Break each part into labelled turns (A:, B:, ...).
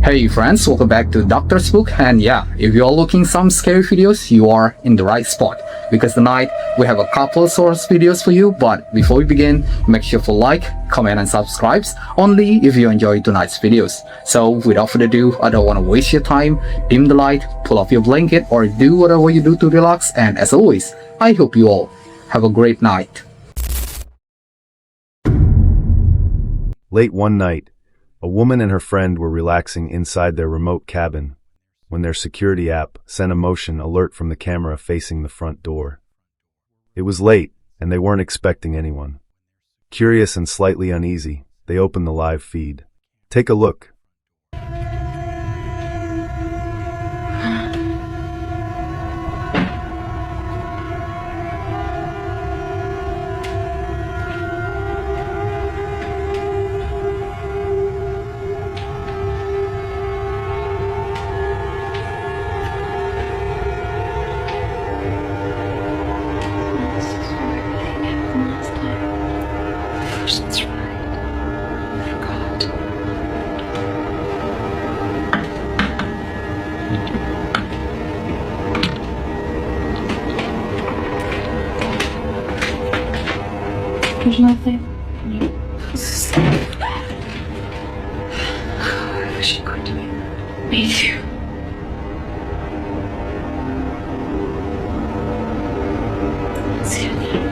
A: Hey friends, welcome back to Dr. Spook, and yeah, if you're looking some scary videos, you are in the right spot because tonight we have a couple of source videos for you. But before we begin, make sure to like, comment and subscribe only if you enjoy tonight's videos. So without further ado, I don't want to waste your time. Dim the light, pull off your blanket or do whatever you do to relax, and as always, I hope you all have a great night.
B: Late one night, a woman and her friend were relaxing inside their remote cabin when their security app sent a motion alert from the camera facing the front door. It was late, and they weren't expecting anyone. Curious and slightly uneasy, they opened the live feed. Take a look.
C: There's nothing. I wish I could do it. Me too. See you again.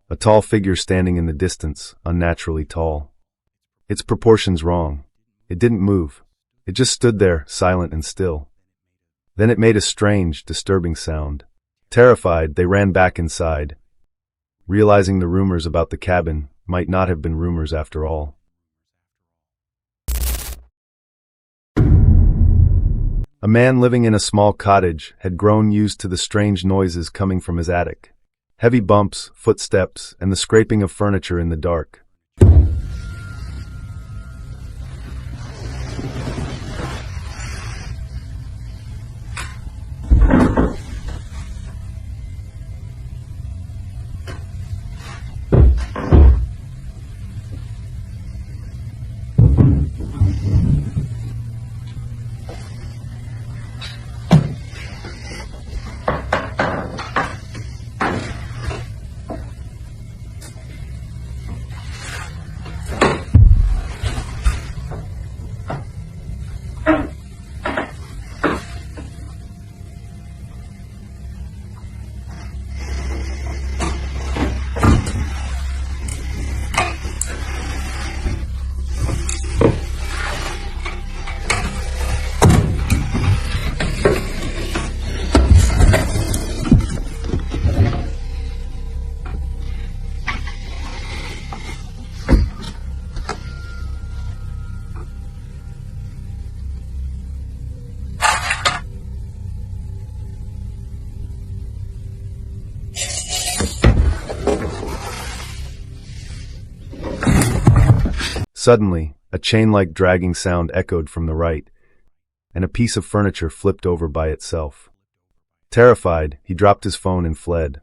B: A tall figure standing in the distance, unnaturally tall. Its proportions wrong. It didn't move. It just stood there, silent and still. Then it made a strange, disturbing sound. Terrified, they ran back inside, realizing the rumors about the cabin might not have been rumors after all. A man living in a small cottage had grown used to the strange noises coming from his attic. Heavy bumps, footsteps, and the scraping of furniture in the dark. Suddenly, a chain-like dragging sound echoed from the right, and a piece of furniture flipped over by itself. Terrified, he dropped his phone and fled.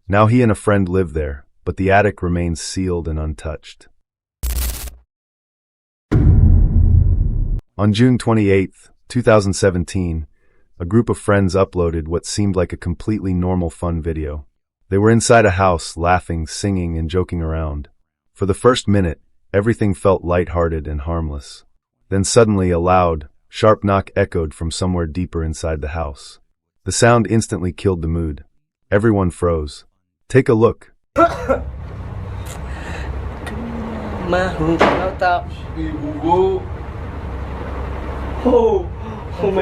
B: Now he and a friend lived there, but the attic remains sealed and untouched. On June 28, 2017, a group of friends uploaded what seemed like a completely normal fun video. They were inside a house, laughing, singing, and joking around. For the first minute, everything felt light-hearted and harmless. Then suddenly a loud, sharp knock echoed from somewhere deeper inside the house. The sound instantly killed the mood. Everyone froze. Take a look.
D: May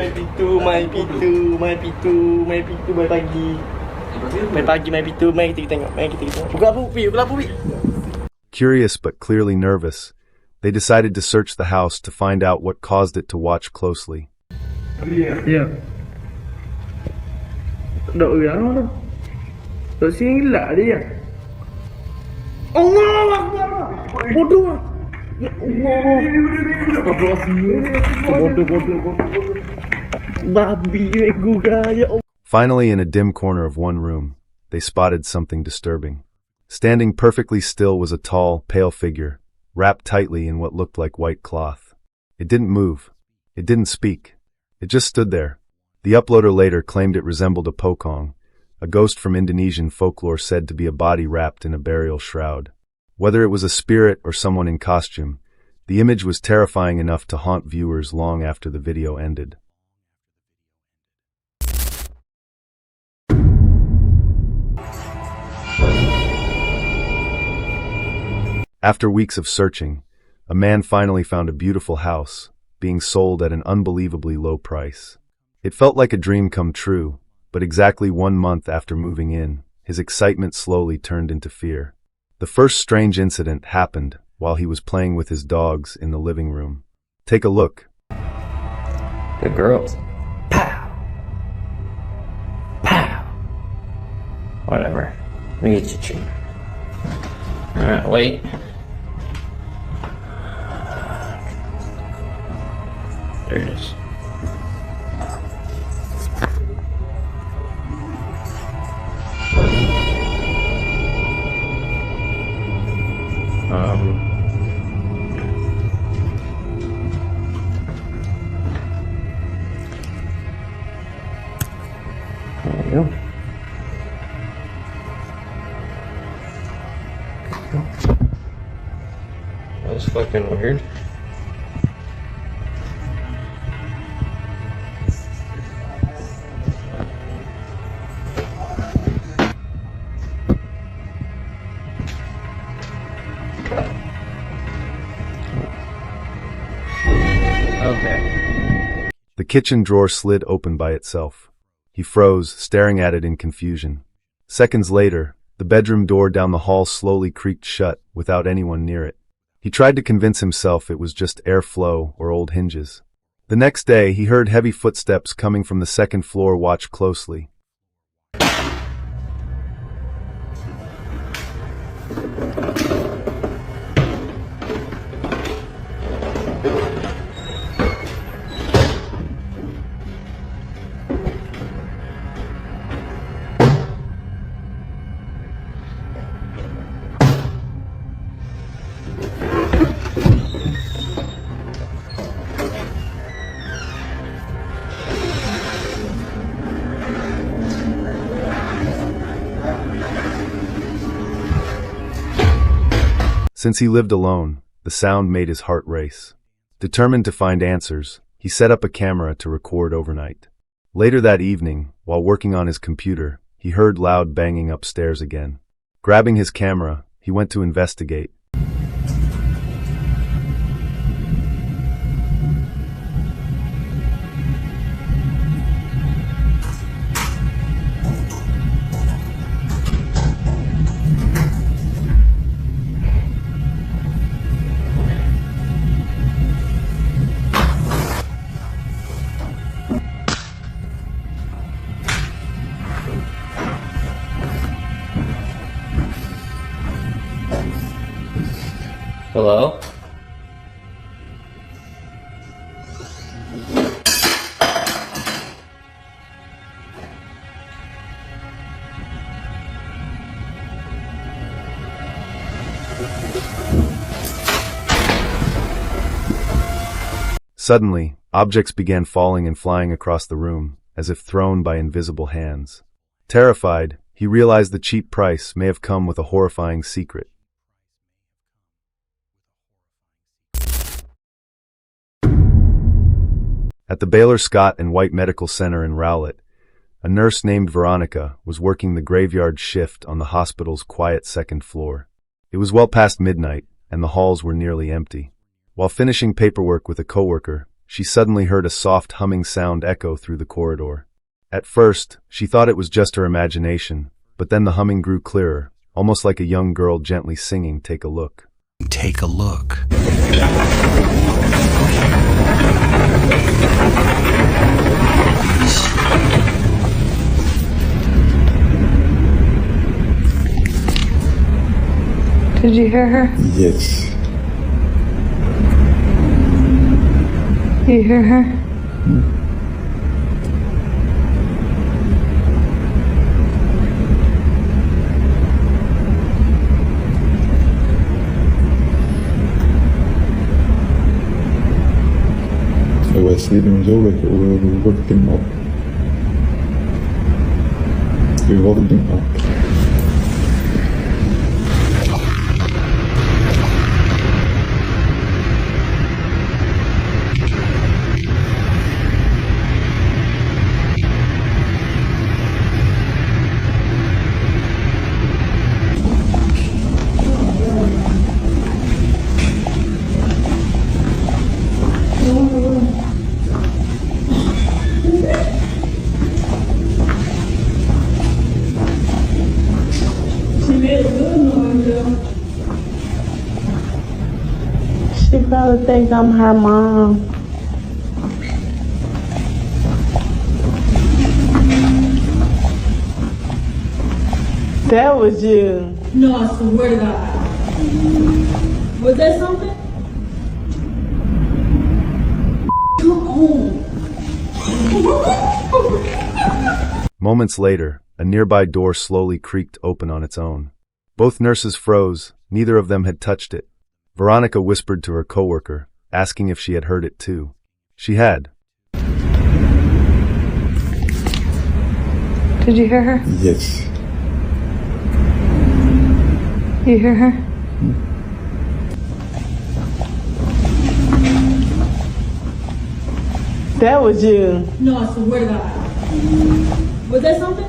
D: pitu, may pitu, may pagi. May pagi, may pitu, may kita tengok. Buka lampu, Pi.
B: Curious but clearly nervous, they decided to search the house to find out what caused it to watch closely.
D: Ya. Dok orang tu. Dok sini lah dia. Allah Akbar. Bodoh. Ya Allah. Bodoh. Babi juga ya Allah.
B: Finally, in a dim corner of one room, they spotted something disturbing. Standing perfectly still was a tall, pale figure, wrapped tightly in what looked like white cloth. It didn't move. It didn't speak. It just stood there. The uploader later claimed it resembled a Pocong, a ghost from Indonesian folklore said to be a body wrapped in a burial shroud. Whether it was a spirit or someone in costume, the image was terrifying enough to haunt viewers long after the video ended. After weeks of searching, a man finally found a beautiful house, being sold at an unbelievably low price. It felt like a dream come true, but exactly 1 month after moving in, his excitement slowly turned into fear. The first strange incident happened while he was playing with his dogs in the living room. Take a look.
E: Good girls. Pow! Pow! Whatever. Let me get you a treat. Alright, wait. There it is. There you go. That was fucking weird. Okay.
B: The kitchen drawer slid open by itself. He froze, staring at it in confusion. Seconds later, the bedroom door down the hall slowly creaked shut without anyone near it. He tried to convince himself it was just airflow or old hinges. The next day, he heard heavy footsteps coming from the second floor. Watch closely. Since he lived alone, the sound made his heart race. Determined to find answers, he set up a camera to record overnight. Later that evening, while working on his computer, he heard loud banging upstairs again. Grabbing his camera, he went to investigate.
E: Hello?
B: Suddenly, objects began falling and flying across the room, as if thrown by invisible hands. Terrified, he realized the cheap price may have come with a horrifying secret. At the Baylor Scott and White Medical Center in Rowlett, a nurse named Veronica was working the graveyard shift on the hospital's quiet second floor. It was well past midnight, and the halls were nearly empty. While finishing paperwork with a coworker, she suddenly heard a soft humming sound echo through the corridor. At first, she thought it was just her imagination, but then the humming grew clearer, almost like a young girl gently singing, "Take a look."
F: Take a look.
G: Did you hear her?
H: Yes.
F: You hear her?
G: Was sehen so welche Rücken ab. Wir Rücken ab.
F: She probably thinks I'm her mom. That was you.
H: No, I swear to God. Was that something? Come on.
B: Moments later, a nearby door slowly creaked open on its own. Both nurses froze, neither of them had touched it. Veronica whispered to her coworker, asking if she had heard it too. She had.
F: Did you hear her?
G: Yes.
F: You hear her? That was you.
H: No, I swear to God. Was that something?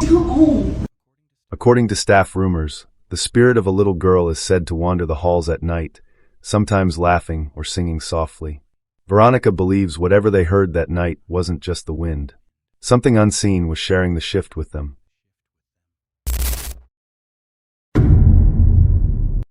H: Come on.
B: According to staff rumors, the spirit of a little girl is said to wander the halls at night, sometimes laughing or singing softly. Veronica believes whatever they heard that night wasn't just the wind. Something unseen was sharing the shift with them.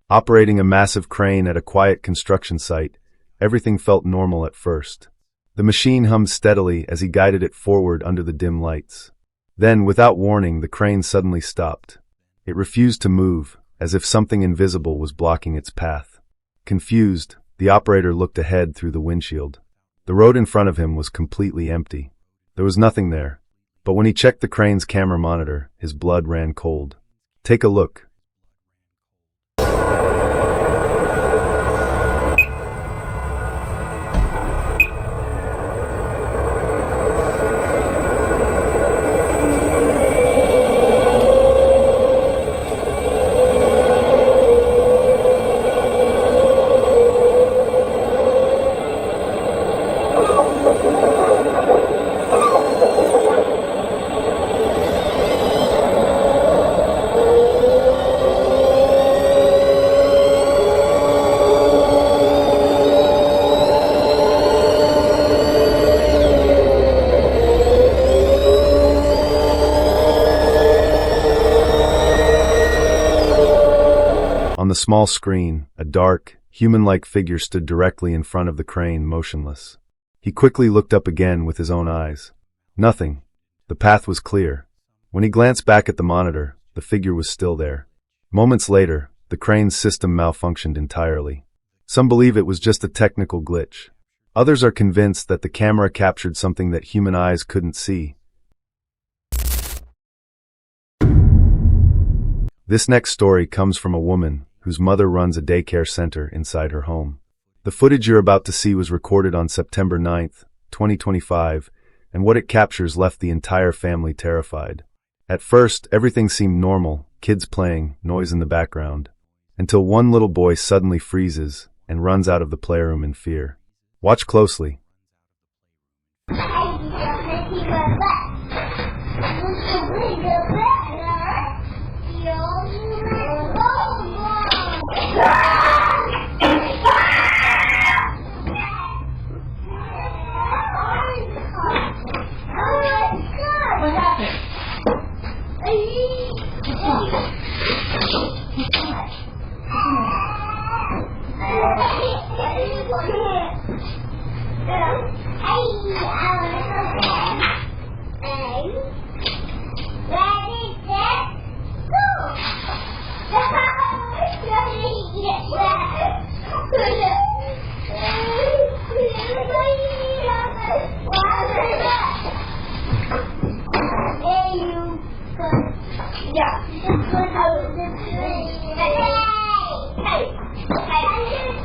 B: Operating a massive crane at a quiet construction site, everything felt normal at first. The machine hummed steadily as he guided it forward under the dim lights. Then, without warning, the crane suddenly stopped. It refused to move, as if something invisible was blocking its path. Confused, the operator looked ahead through the windshield. The road in front of him was completely empty. There was nothing there. But when he checked the crane's camera monitor, his blood ran cold. Take a look. On the small screen, a dark, human-like figure stood directly in front of the crane, motionless. He quickly looked up again with his own eyes. Nothing. The path was clear. When he glanced back at the monitor, the figure was still there. Moments later, the crane's system malfunctioned entirely. Some believe it was just a technical glitch. Others are convinced that the camera captured something that human eyes couldn't see. This next story comes from a woman whose mother runs a daycare center inside her home. The footage you're about to see was recorded on September 9th, 2025, and what it captures left the entire family terrified. At first, everything seemed normal, kids playing, noise in the background, until one little boy suddenly freezes and runs out of the playroom in fear. Watch closely.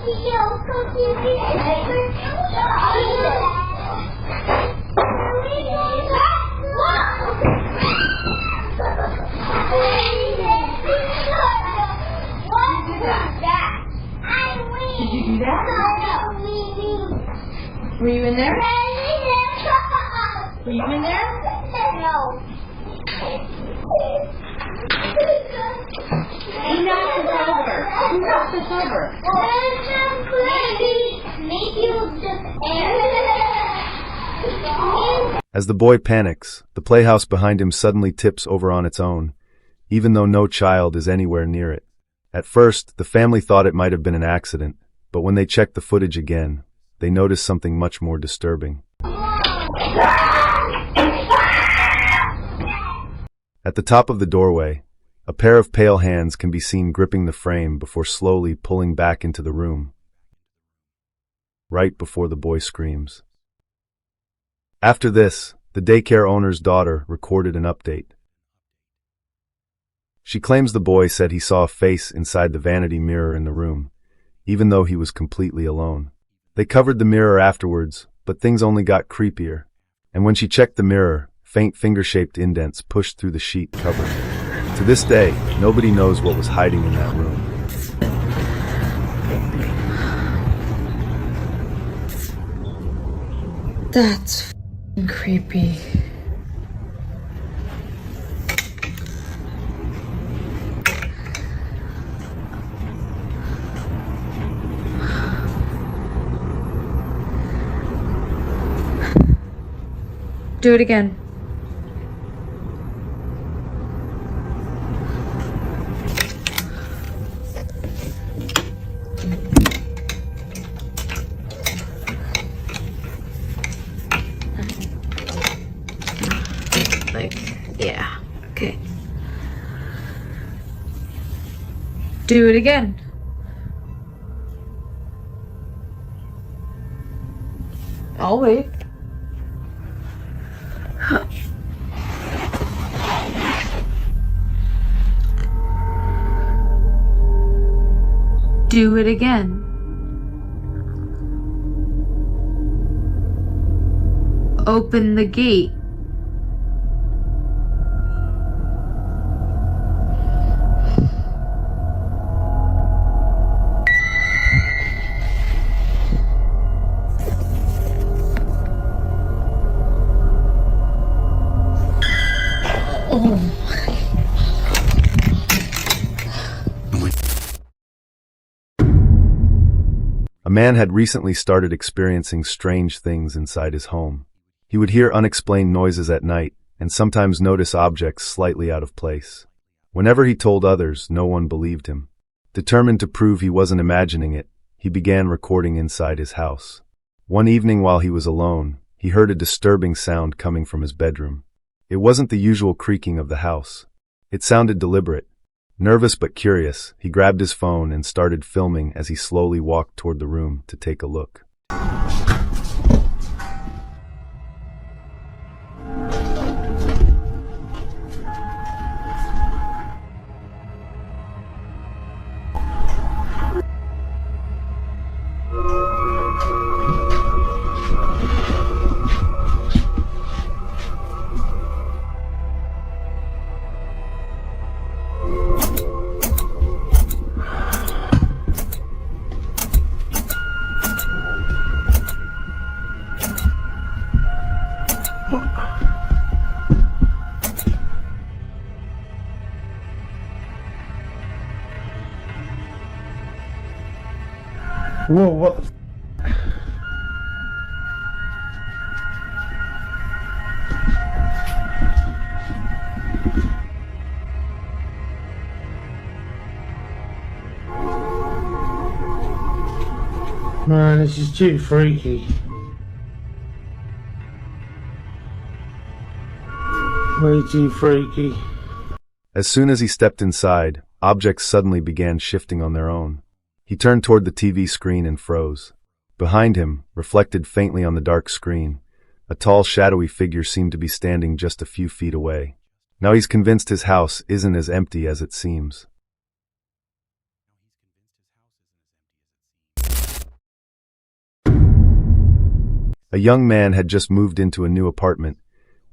H: Did you do that? Were you in there? Were you in there?
I: No.
H: Who knocked us over? Who knocked us over?
I: Maybe it was just air.
B: As the boy panics, the playhouse behind him suddenly tips over on its own, even though no child is anywhere near it. At first, the family thought it might have been an accident, but when they checked the footage again, they noticed something much more disturbing. At the top of the doorway, a pair of pale hands can be seen gripping the frame before slowly pulling back into the room, right before the boy screams. After this, the daycare owner's daughter recorded an update. She claims the boy said he saw a face inside the vanity mirror in the room, even though he was completely alone. They covered the mirror afterwards, but things only got creepier. And when she checked the mirror, faint finger-shaped indents pushed through the sheet cover. To this day, nobody knows what was hiding in that room.
J: That's f***ing creepy. Do it again. Yeah, okay. Do it again. I'll wait. Do it again. Open the gate.
B: A man had recently started experiencing strange things inside his home. He would hear unexplained noises at night and sometimes notice objects slightly out of place. Whenever he told others, no one believed him. Determined to prove he wasn't imagining it, he began recording inside his house. One evening while he was alone, he heard a disturbing sound coming from his bedroom. It wasn't the usual creaking of the house. It sounded deliberate. Nervous but curious, he grabbed his phone and started filming as he slowly walked toward the room to take a look.
G: Whoa, what the Man, this is too freaky. Way too freaky.
B: As soon as he stepped inside, objects suddenly began shifting on their own. He turned toward the TV screen and froze. Behind him, reflected faintly on the dark screen, a tall, shadowy figure seemed to be standing just a few feet away. Now he's convinced his house isn't as empty as it seems. A young man had just moved into a new apartment,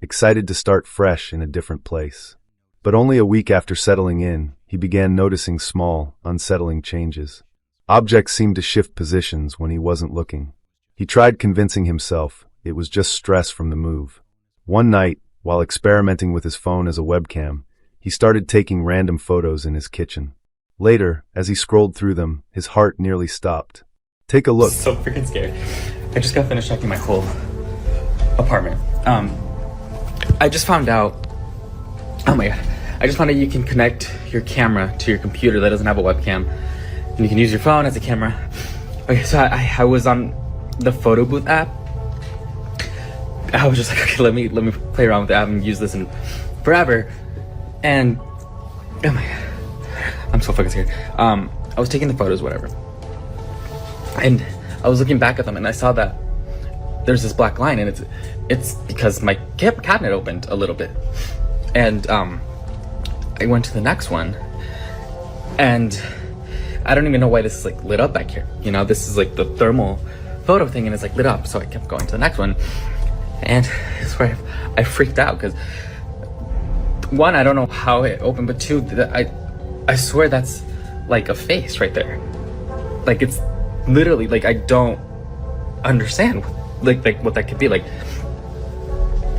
B: excited to start fresh in a different place. But only a week after settling in, he began noticing small, unsettling changes. Objects seemed to shift positions when he wasn't looking. He tried convincing himself it was just stress from the move. One night, while experimenting with his phone as a webcam, he started taking random photos in his kitchen. Later, as he scrolled through them, his heart nearly stopped. Take a look.
K: So freaking scared. I just got finished checking my whole apartment. I just found out, oh my god, I just found out you can connect your camera to your computer that doesn't have a webcam, and you can use your phone as a camera. Okay, so I was on the photo booth app. I was just like, okay, let me play around with the app and use this in forever. And oh my god, I'm so fucking scared. I was taking the photos, whatever, and I was looking back at them, and I saw that there's this black line, and it's because my cabinet opened a little bit, and I went to the next one, and I don't even know why this is like lit up back here. You know, this is like the thermal photo thing, and it's like lit up. So I kept going to the next one, and I swear I freaked out because one, I don't know how it opened, but two, I swear that's like a face right there. Like it's literally like I don't understand like what that could be. Like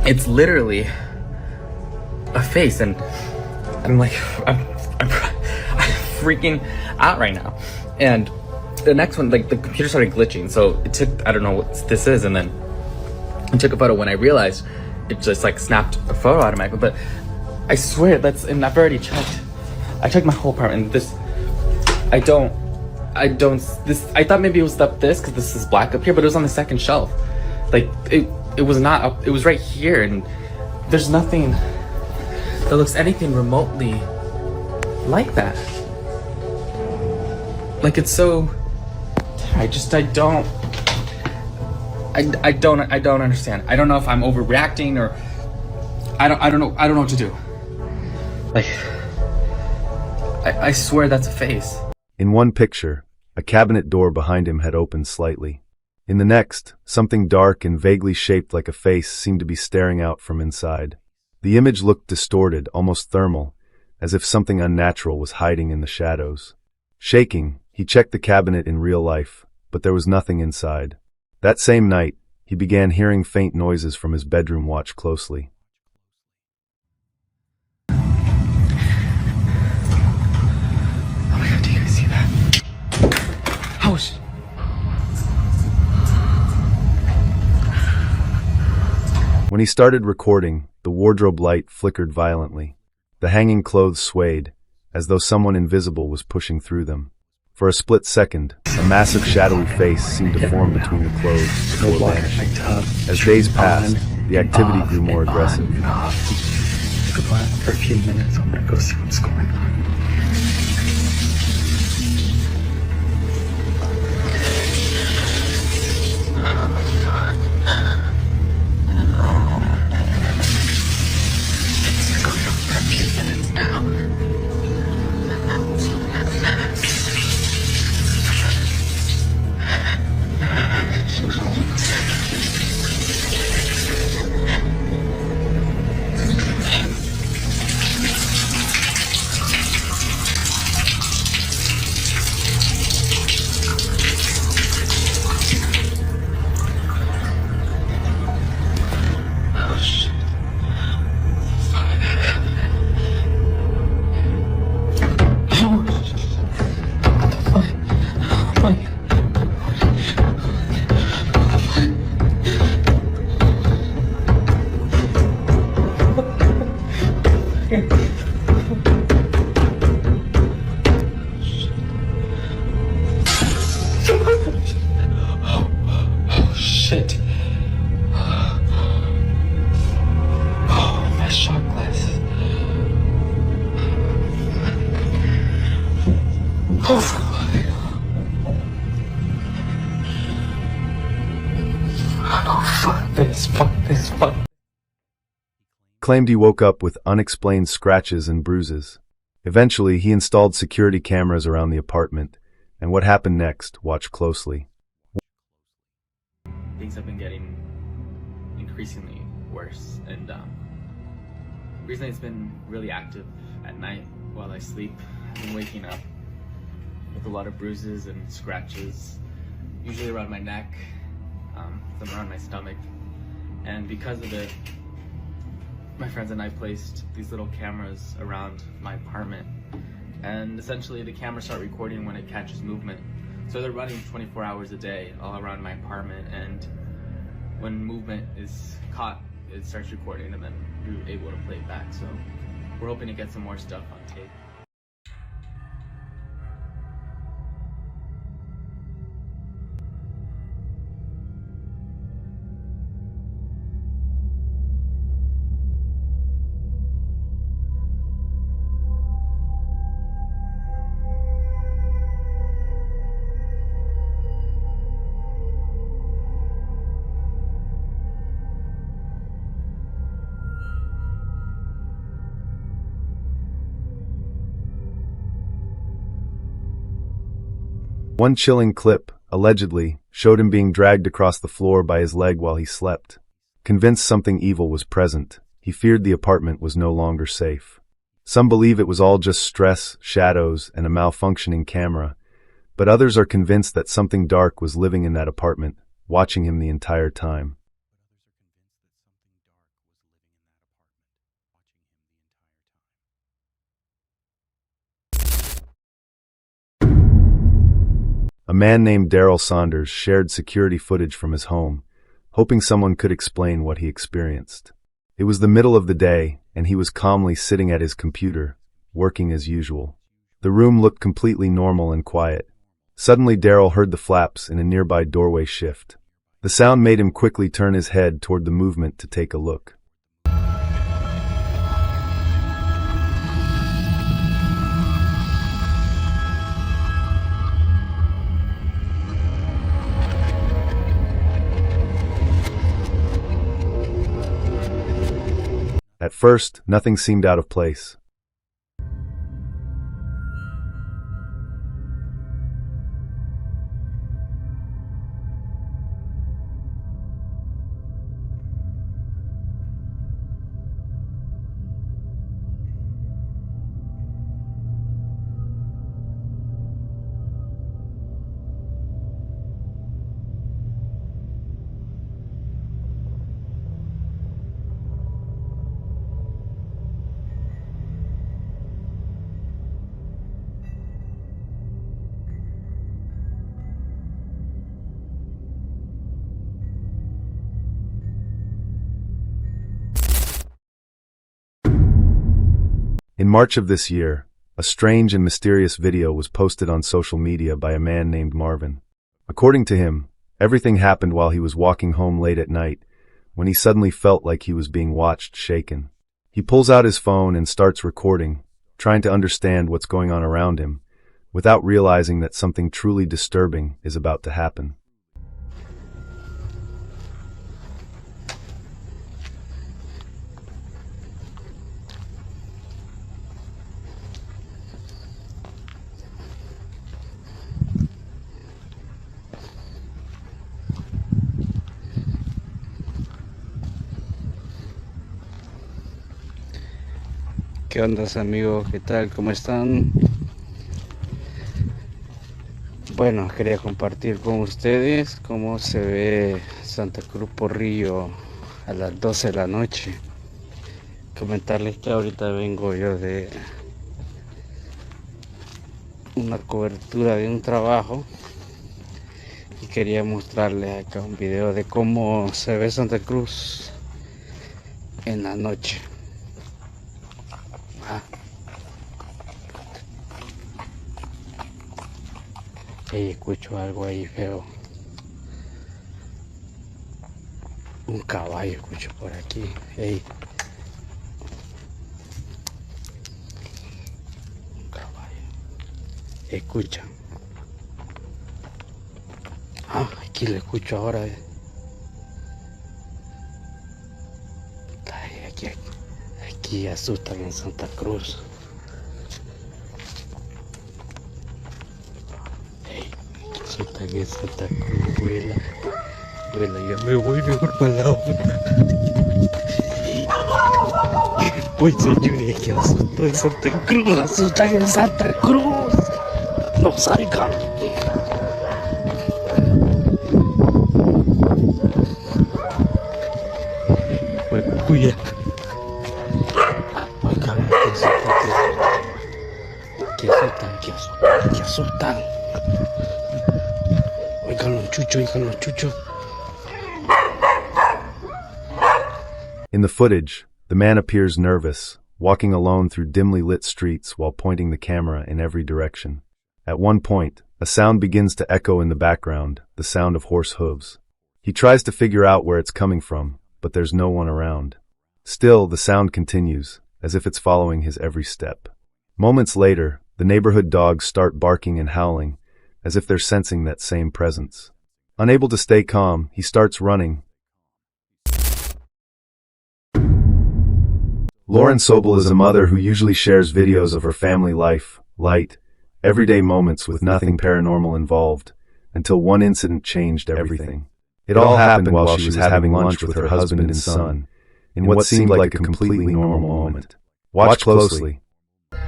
K: it's literally a face, and I'm like I'm freaking out right now. And the next one, like the computer started glitching, so it took, I don't know what this is, and then I took a photo. When I realized, it just like snapped a photo automatically. But I swear that's, and I've already checked. I checked my whole apartment. This, I thought maybe it was up this because this is black up here, but it was on the second shelf. Like it was not up. It was right here, and there's nothing that looks anything remotely like that. Like it's so, I don't understand. I don't know if I'm overreacting or I don't know what to do. Like I swear that's a face.
B: In one picture, a cabinet door behind him had opened slightly. In the next, something dark and vaguely shaped like a face seemed to be staring out from inside. The image looked distorted, almost thermal, as if something unnatural was hiding in the shadows. Shaking, he checked the cabinet in real life, but there was nothing inside. That same night, he began hearing faint noises from his bedroom. Watch closely.
K: Oh my god, do you guys see that? Oh shit.
B: When he started recording, the wardrobe light flickered violently. The hanging clothes swayed, as though someone invisible was pushing through them. For a split second, a massive shadowy face seemed to form between the clothes before vanishing. As days passed, the activity grew more aggressive.
K: For a few minutes, I'm gonna go see what's going on. Shit. Oh, my shot glasses. Oh, fuck this, fuck this, fuck.
B: Claimed he woke up with unexplained scratches and bruises. Eventually, he installed security cameras around the apartment, and what happened next, watch closely.
K: Things have been getting increasingly worse. And recently it's been really active at night while I sleep. I've been waking up with a lot of bruises and scratches, usually around my neck, some around my stomach. And because of it, my friends and I placed these little cameras around my apartment. And essentially the cameras start recording when it catches movement. So they're running 24 hours a day all around my apartment, and when movement is caught, it starts recording and then you're able to play it back. So we're hoping to get some more stuff on tape.
B: One chilling clip, allegedly, showed him being dragged across the floor by his leg while he slept. Convinced something evil was present, he feared the apartment was no longer safe. Some believe it was all just stress, shadows, and a malfunctioning camera, but others are convinced that something dark was living in that apartment, watching him the entire time. A man named Daryl Saunders shared security footage from his home, hoping someone could explain what he experienced. It was the middle of the day, and he was calmly sitting at his computer, working as usual. The room looked completely normal and quiet. Suddenly Daryl heard the flaps in a nearby doorway shift. The sound made him quickly turn his head toward the movement to take a look. At first, nothing seemed out of place. In March of this year, a strange and mysterious video was posted on social media by a man named Marvin. According to him, everything happened while he was walking home late at night, when he suddenly felt like he was being watched, shaken. He pulls out his phone and starts recording, trying to understand what's going on around him, without realizing that something truly disturbing is about to happen.
L: ¿Qué onda, amigos? ¿Qué tal? ¿Cómo están? Bueno, quería compartir con ustedes cómo se ve Santa Cruz Porrillo a las 12 de la noche. Comentarles que ahorita vengo yo de una cobertura de un trabajo y quería mostrarles acá un video de cómo se ve Santa Cruz en la noche. Ey, escucho algo ahí feo. Un caballo escucho por aquí. Ey. Un caballo. Escucha. Ah, aquí lo escucho ahora. Ay, aquí asustan en Santa Cruz. Ey, asustan en Santa Cruz, vuela. Bueno, ya me voy mejor para la otra. Uy, señores, que asusto en Santa Cruz, asustan en Santa Cruz. No salgan. Bueno, cuida. Oigan, que asustan. Oigan los chuchos.
B: In the footage, the man appears nervous, walking alone through dimly lit streets while pointing the camera in every direction. At one point, a sound begins to echo in the background, the sound of horse hooves. He tries to figure out where it's coming from, but there's no one around. Still, the sound continues, as if it's following his every step. Moments later, the neighborhood dogs start barking and howling, as if they're sensing that same presence. Unable to stay calm, he starts running. Lauren Sobel is a mother who usually shares videos of her family life, light, everyday moments with nothing paranormal involved, until one incident changed everything. It all happened while she was having lunch with her husband and son, in what seemed like a completely normal moment. Watch closely.
C: If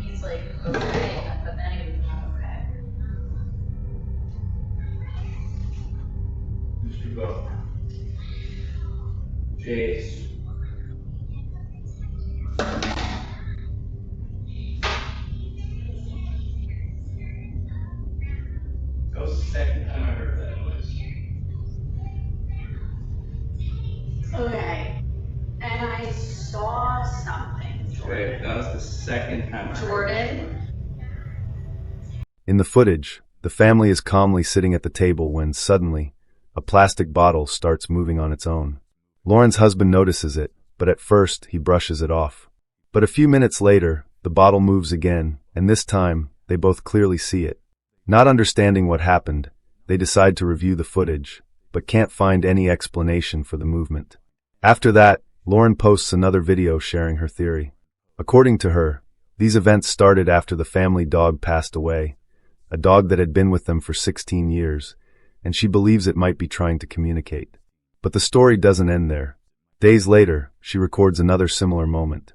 C: he's like, okay, but then he's not okay.
E: Chase. That was the second time I heard that noise.
C: Okay. And I saw something.
E: Okay, that was the second time I heard that.
C: Jordan?
B: In the footage, the family is calmly sitting at the table when, suddenly, a plastic bottle starts moving on its own. Lauren's husband notices it, but at first he brushes it off. But a few minutes later, the bottle moves again, and this time, they both clearly see it. Not understanding what happened, they decide to review the footage, but can't find any explanation for the movement. After that, Lauren posts another video sharing her theory. According to her, these events started after the family dog passed away, a dog that had been with them for 16 years, and she believes it might be trying to communicate. But the story doesn't end there. Days later, she records another similar moment.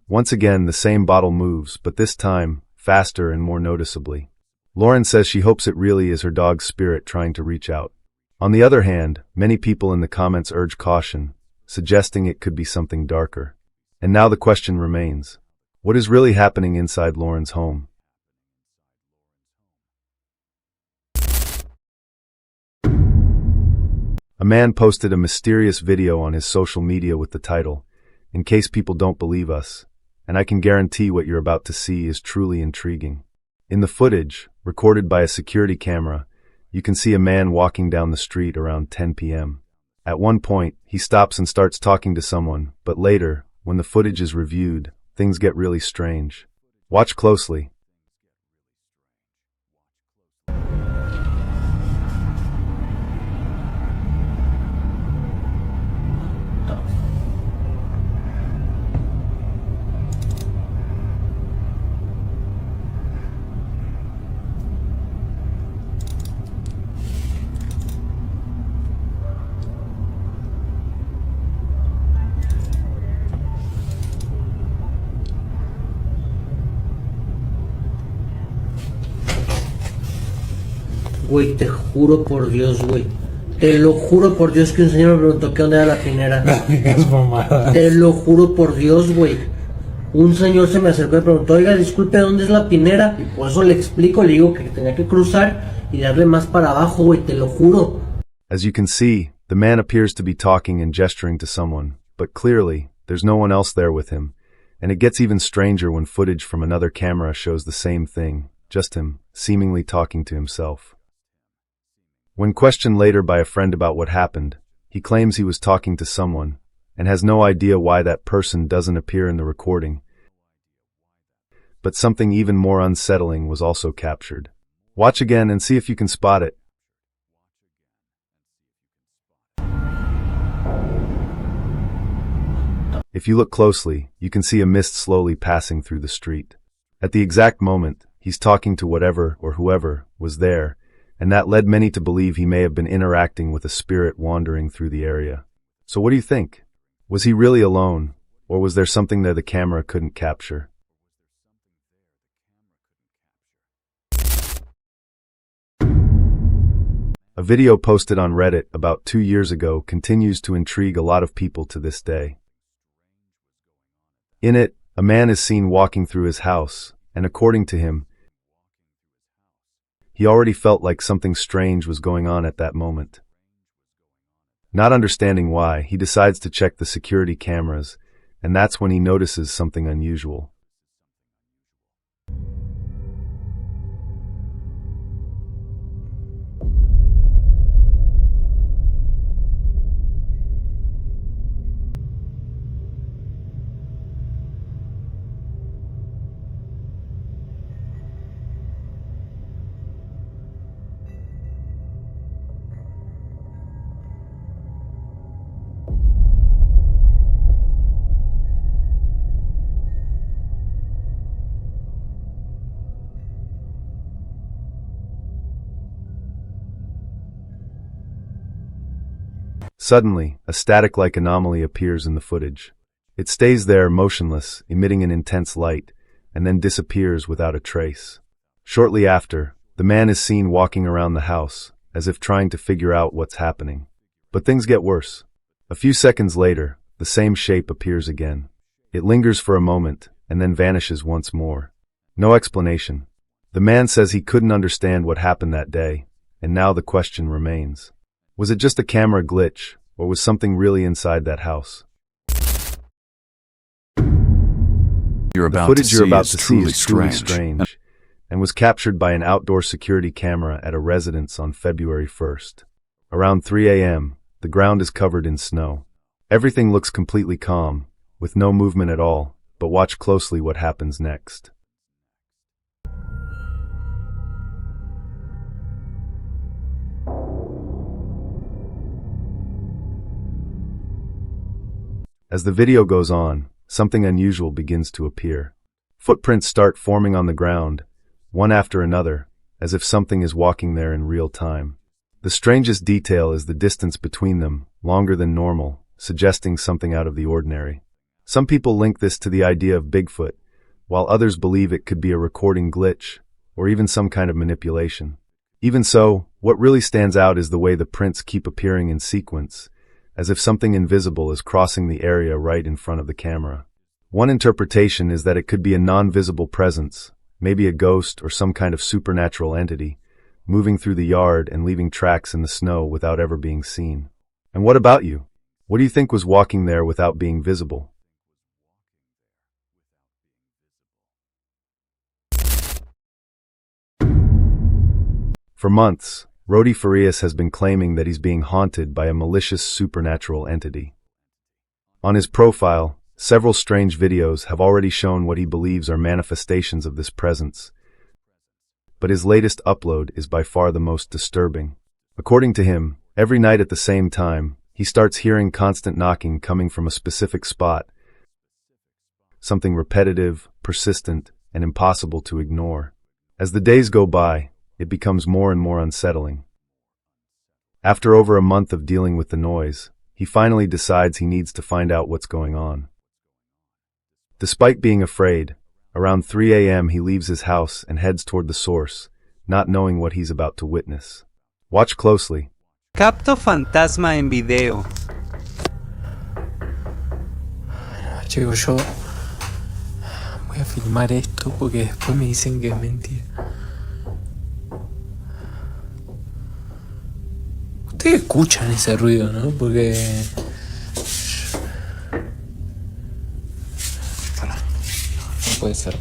B: Once again, the same bottle moves, but this time, faster and more noticeably. Lauren says she hopes it really is her dog's spirit trying to reach out. On the other hand, many people in the comments urge caution, suggesting it could be something darker. And now the question remains: what is really happening inside Lauren's home? A man posted a mysterious video on his social media with the title, "In case people don't believe us," and I can guarantee what you're about to see is truly intriguing. In the footage, recorded by a security camera, you can see a man walking down the street around 10 p.m. At one point, he stops and starts talking to someone, but later, when the footage is reviewed, things get really strange. Watch closely.
M: Güey, te juro por Dios, güey. Te lo juro por Dios que un señor me preguntó que dónde era la pinera.
N: No digas mamadas.
M: Te lo juro por Dios, güey. Un señor se me acercó y me preguntó, oiga, disculpe, ¿dónde es la pinera? Y por eso le explico, le digo que tenía que cruzar y darle más para abajo, güey, te lo juro.
B: As you can see, the man appears to be talking and gesturing to someone, but clearly, there's no one else there with him, and it gets even stranger when footage from another camera shows the same thing, just him, seemingly talking to himself. When questioned later by a friend about what happened, he claims he was talking to someone, and has no idea why that person doesn't appear in the recording. But something even more unsettling was also captured. Watch again and see if you can spot it. If you look closely, you can see a mist slowly passing through the street. At the exact moment, he's talking to whatever or whoever was there, and that led many to believe he may have been interacting with a spirit wandering through the area. So what do you think? Was he really alone, or was there something there the camera couldn't capture? A video posted on Reddit about 2 years ago continues to intrigue a lot of people to this day. In it, a man is seen walking through his house, and according to him, he already felt like something strange was going on at that moment. Not understanding why, he decides to check the security cameras, and that's when he notices something unusual. Suddenly, a static-like anomaly appears in the footage. It stays there motionless, emitting an intense light, and then disappears without a trace. Shortly after, the man is seen walking around the house, as if trying to figure out what's happening. But things get worse. A few seconds later, the same shape appears again. It lingers for a moment, and then vanishes once more. No explanation. The man says he couldn't understand what happened that day, and now the question remains. Was it just a camera glitch, or was something really inside that house? The footage you're about to see is truly strange, and was captured by an outdoor security camera at a residence on February 1st. Around 3 a.m., the ground is covered in snow. Everything looks completely calm, with no movement at all, but watch closely what happens next. As the video goes on, something unusual begins to appear. Footprints start forming on the ground, one after another, as if something is walking there in real time. The strangest detail is the distance between them, longer than normal, suggesting something out of the ordinary. Some people link this to the idea of Bigfoot, while others believe it could be a recording glitch, or even some kind of manipulation. Even so, what really stands out is the way the prints keep appearing in sequence, as if something invisible is crossing the area right in front of the camera. One interpretation is that it could be a non-visible presence, maybe a ghost or some kind of supernatural entity, moving through the yard and leaving tracks in the snow without ever being seen. And what about you? What do you think was walking there without being visible? For months, Rodi Farias has been claiming that he's being haunted by a malicious supernatural entity. On his profile, several strange videos have already shown what he believes are manifestations of this presence, but his latest upload is by far the most disturbing. According to him, every night at the same time, he starts hearing constant knocking coming from a specific spot, something repetitive, persistent, and impossible to ignore. As the days go by, it becomes more and more unsettling. After over a month of dealing with the noise, he finally decides he needs to find out what's going on. Despite being afraid, around 3 a.m. he leaves his house and heads toward the source, not knowing what he's about to witness. Watch closely.
N: Capto fantasma en video.
E: Chicos, yo voy a filmar esto porque después me dicen que es mentira. Ustedes escuchan ese ruido, ¿no? Porque... Pará, no puede ser.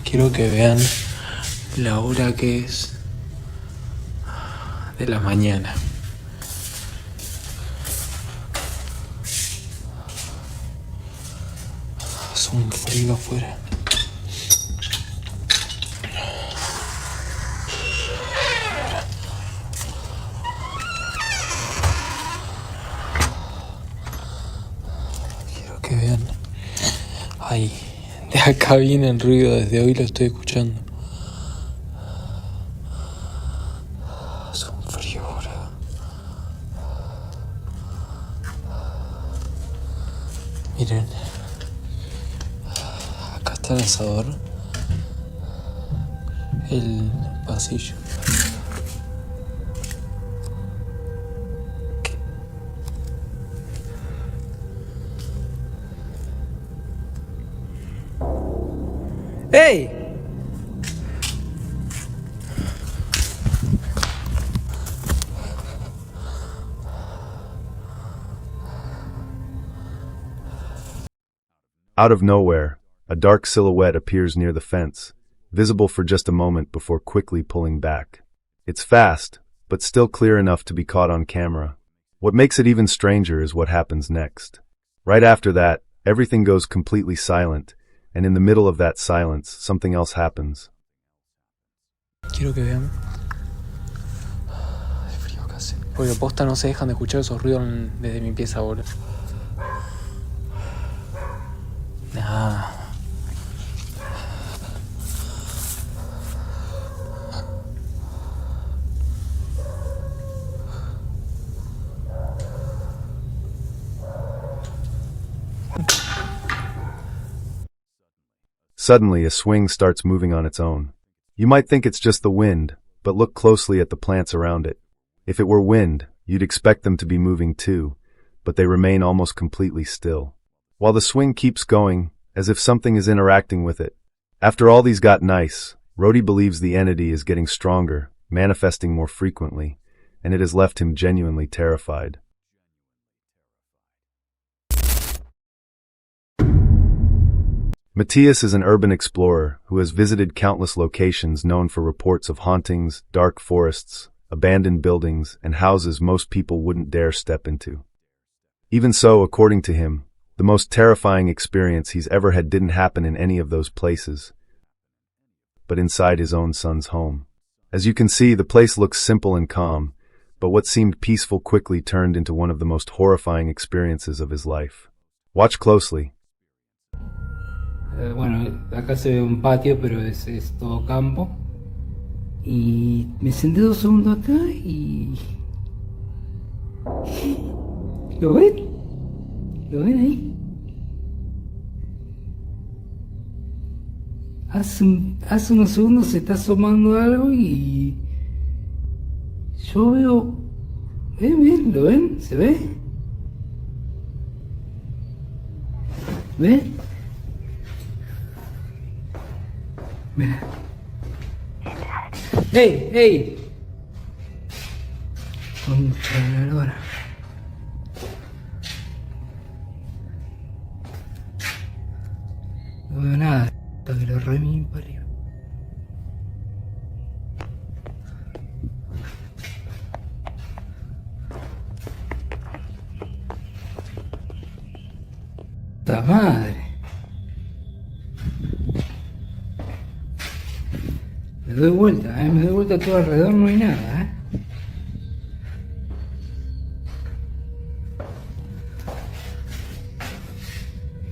E: Quiero que vean la hora que es de la mañana. Hace un frío afuera. Ay, de acá viene el ruido, desde hoy lo estoy escuchando. Es un frío ahora. Miren, acá está el asador, el pasillo. ¡Hey!
B: Out of nowhere, a dark silhouette appears near the fence, visible for just a moment before quickly pulling back. It's fast, but still clear enough to be caught on camera. What makes it even stranger is what happens next. Right after that, everything goes completely silent, and in the middle of that silence, something else happens.
E: Quiero que vean. Hay frío casi. Porque posta no se dejan de escuchar esos ruidos desde mi pieza ahora. Ah.
B: Suddenly, a swing starts moving on its own. You might think it's just the wind, but look closely at the plants around it. If it were wind, you'd expect them to be moving too, but they remain almost completely still. While the swing keeps going, as if something is interacting with it. After all these got nice, Rhodey believes the entity is getting stronger, manifesting more frequently, and it has left him genuinely terrified. Matthias is an urban explorer who has visited countless locations known for reports of hauntings, dark forests, abandoned buildings, and houses most people wouldn't dare step into. Even so, according to him, the most terrifying experience he's ever had didn't happen in any of those places, but inside his own son's home. As you can see, the place looks simple and calm, but what seemed peaceful quickly turned into one of the most horrifying experiences of his life. Watch closely.
O: Bueno, acá se ve un patio, pero es todo campo. Y me senté 2 segundos acá y... ¿Lo ven? ¿Lo ven ahí? Hace unos segundos se está asomando algo y... Yo veo... ¿Ven? ¿Lo ven? ¿Se ve? ¿Ven? Mira. ¡Ey! ¡Ey! Concha de la lora. No veo nada. Hasta que lo remí para arriba. ¡Puta madre! Me doy vuelta todo alrededor, no hay nada,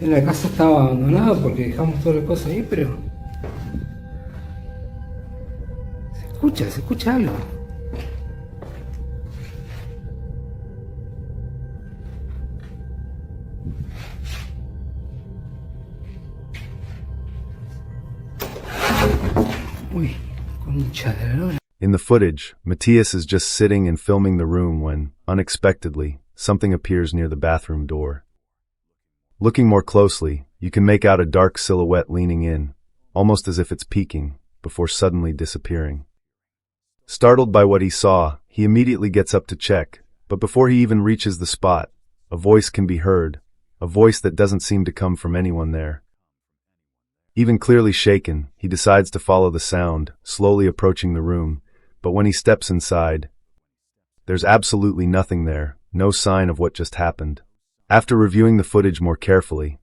O: La casa estaba abandonada porque dejamos todas las cosas ahí, pero... Se escucha algo. Uy, concha de la lora.
B: In the footage, Matthias is just sitting and filming the room when, unexpectedly, something appears near the bathroom door. Looking more closely, you can make out a dark silhouette leaning in, almost as if it's peeking, before suddenly disappearing. Startled by what he saw, he immediately gets up to check, but before he even reaches the spot, a voice can be heard, a voice that doesn't seem to come from anyone there. Even clearly shaken, he decides to follow the sound, slowly approaching the room, but when he steps inside, there's absolutely nothing there, no sign of what just happened. After reviewing the footage more carefully,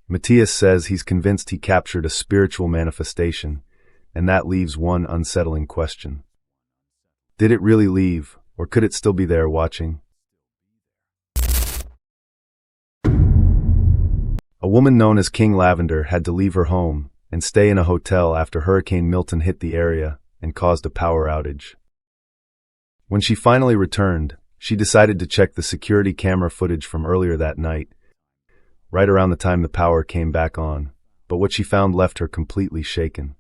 B: Matthias says he's convinced he captured a spiritual manifestation, and that leaves one unsettling question. Did it really leave, or could it still be there watching? A woman known as King Lavender had to leave her home and stay in a hotel after Hurricane Milton hit the area and caused a power outage. When she finally returned, she decided to check the security camera footage from earlier that night, right around the time the power came back on, but what she found left her completely shaken.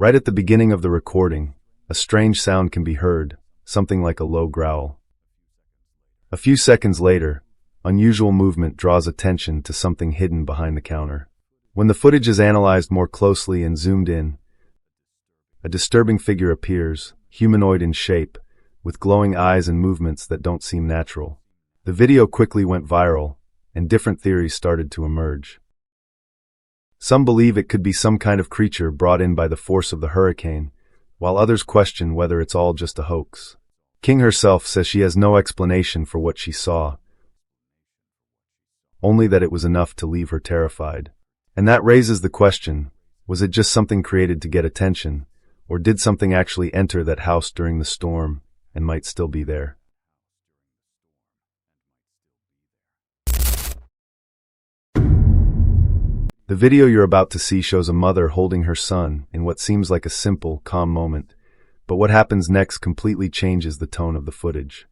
B: Right at the beginning of the recording, a strange sound can be heard, something like a low growl. A few seconds later, unusual movement draws attention to something hidden behind the counter. When the footage is analyzed more closely and zoomed in, a disturbing figure appears, humanoid in shape, with glowing eyes and movements that don't seem natural. The video quickly went viral, and different theories started to emerge. Some believe it could be some kind of creature brought in by the force of the hurricane, while others question whether it's all just a hoax. King herself says she has no explanation for what she saw, only that it was enough to leave her terrified. And that raises the question, was it just something created to get attention, or did something actually enter that house during the storm and might still be there? The video you're about to see shows a mother holding her son in what seems like a simple, calm moment, but what happens next completely changes the tone of the footage.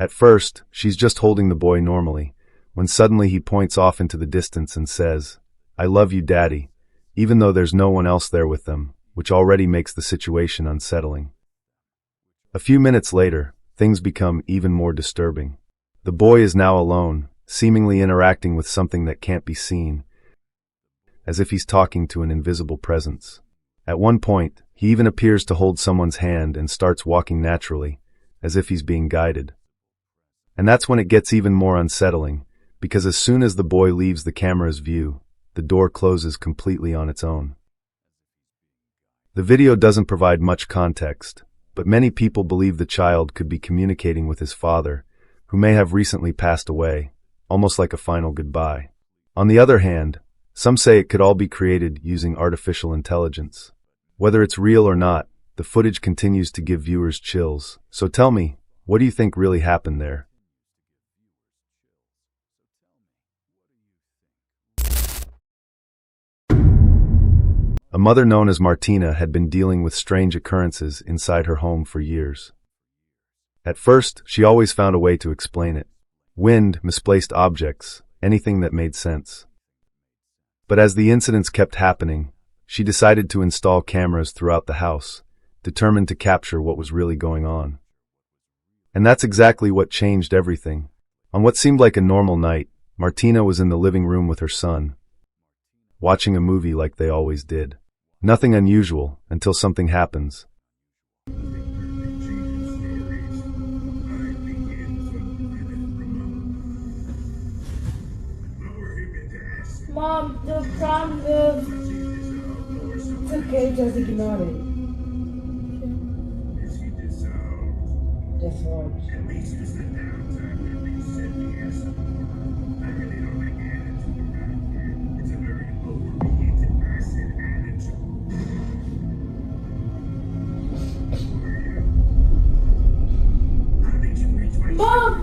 B: At first, she's just holding the boy normally, when suddenly he points off into the distance and says, "I love you, Daddy," even though there's no one else there with them, which already makes the situation unsettling. A few minutes later, things become even more disturbing. The boy is now alone, seemingly interacting with something that can't be seen, as if he's talking to an invisible presence. At one point, he even appears to hold someone's hand and starts walking naturally, as if he's being guided. And that's when it gets even more unsettling, because as soon as the boy leaves the camera's view, the door closes completely on its own. The video doesn't provide much context, but many people believe the child could be communicating with his father, who may have recently passed away, almost like a final goodbye. On the other hand, some say it could all be created using artificial intelligence. Whether it's real or not, the footage continues to give viewers chills. So tell me, what do you think really happened there? A mother known as Martina had been dealing with strange occurrences inside her home for years. At first, she always found a way to explain it. Wind, misplaced objects, anything that made sense. But as the incidents kept happening, she decided to install cameras throughout the house, determined to capture what was really going on. And that's exactly what changed everything. On what seemed like a normal night, Martina was in the living room with her son, watching a movie like they always did. Nothing unusual until something happens.
H: Mom, the problem is... It's okay, just ignore it. Just watch. Mom!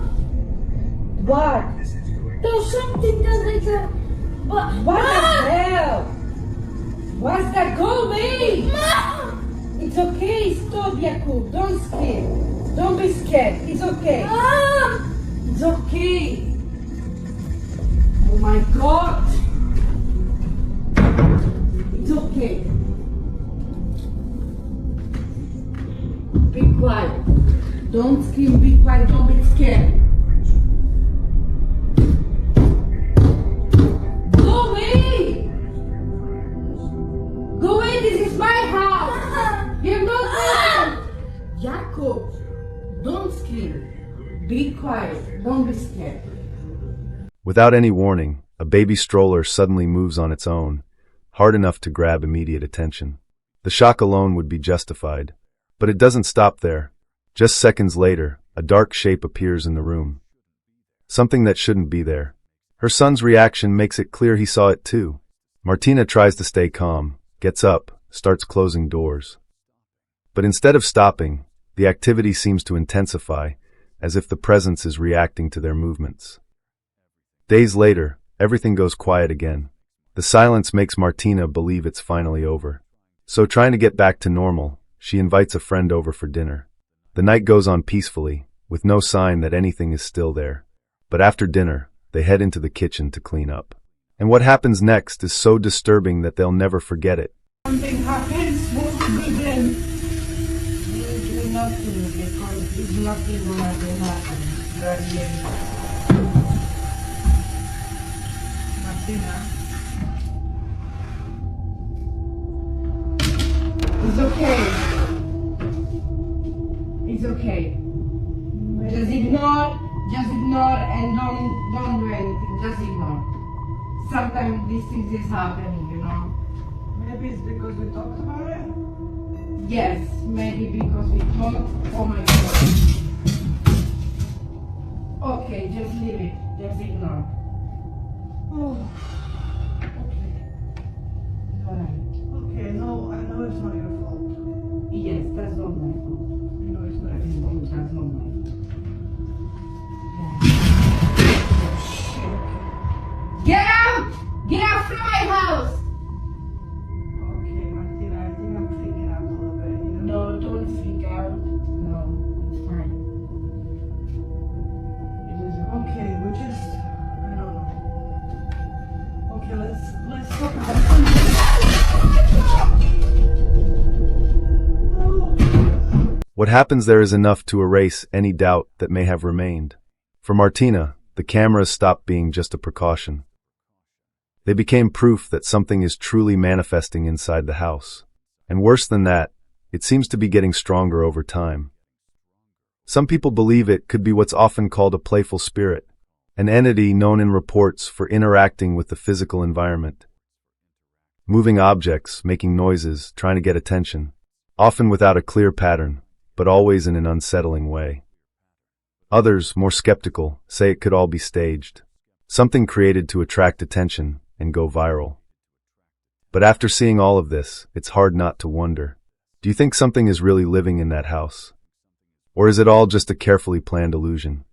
H: What? There's something that like a... What the hell? What's that gonna be? Mom! It's okay. Stop, Jakub. Don't scream. Don't be scared. It's okay. It's okay. Oh my God. It's okay. Be quiet. Don't scream. Be quiet. Don't be scared. Go away. Go away. This is my house. You're not there. Jacob, don't scream. Be quiet. Don't be scared.
B: Without any warning, a baby stroller suddenly moves on its own, hard enough to grab immediate attention. The shock alone would be justified. But it doesn't stop there. Just seconds later, a dark shape appears in the room. Something that shouldn't be there. Her son's reaction makes it clear he saw it too. Martina tries to stay calm, gets up, starts closing doors. But instead of stopping, the activity seems to intensify, as if the presence is reacting to their movements. Days later, everything goes quiet again. The silence makes Martina believe it's finally over. So trying to get back to normal, she invites a friend over for dinner. The night goes on peacefully, with no sign that anything is still there. But after dinner, they head into the kitchen to clean up. And what happens next is so disturbing that they'll never forget it.
H: Something happens, move again. Do nothing because there's nothing going to happen. Martina. It's okay. It's okay. Just ignore and don't do anything. Just ignore. Sometimes these things is happening, you know. Maybe it's because we talked about it? Yes, maybe because we talked. Oh my God. Okay, just leave it. Just ignore. Oh. Okay. Alright. Okay, no, I know it's not your fault. Yes, that's not my fault. I know it's not your fault. That's not my fault. Get out! Get out from my house! Okay, Martina, I think I'm freaking out a little bit. You know? No, don't freak out. No, it's fine. Okay, we're just, I don't know. Okay, let's talk about something.
B: What happens there is enough to erase any doubt that may have remained. For Martina, the cameras stopped being just a precaution. They became proof that something is truly manifesting inside the house. And worse than that, it seems to be getting stronger over time. Some people believe it could be what's often called a playful spirit, an entity known in reports for interacting with the physical environment. Moving objects, making noises, trying to get attention, often without a clear pattern, but always in an unsettling way. Others, more skeptical, say it could all be staged, something created to attract attention and go viral. But after seeing all of this, it's hard not to wonder, do you think something is really living in that house? Or is it all just a carefully planned illusion?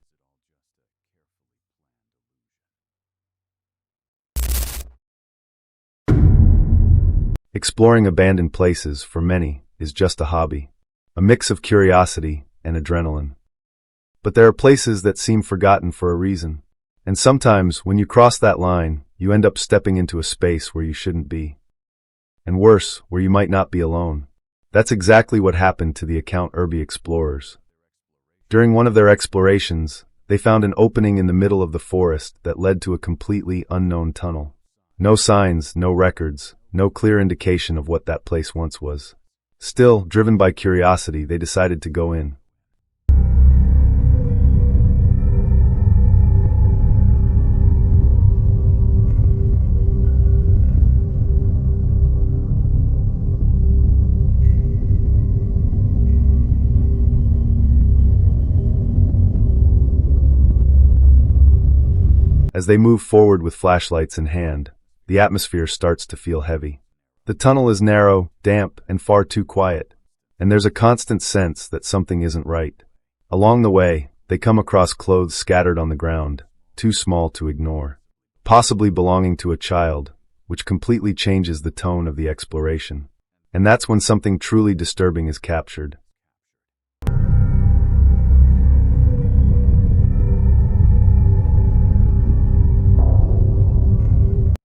B: Exploring abandoned places, for many, is just a hobby, a mix of curiosity and adrenaline. But there are places that seem forgotten for a reason. And sometimes, when you cross that line, you end up stepping into a space where you shouldn't be. And worse, where you might not be alone. That's exactly what happened to the Account Urbi explorers. During one of their explorations, they found an opening in the middle of the forest that led to a completely unknown tunnel. No signs, no records, no clear indication of what that place once was. Still, driven by curiosity, they decided to go in. As they move forward with flashlights in hand, the atmosphere starts to feel heavy. The tunnel is narrow, damp, and far too quiet, and there's a constant sense that something isn't right. Along the way, they come across clothes scattered on the ground, too small to ignore, possibly belonging to a child, which completely changes the tone of the exploration. And that's when something truly disturbing is captured.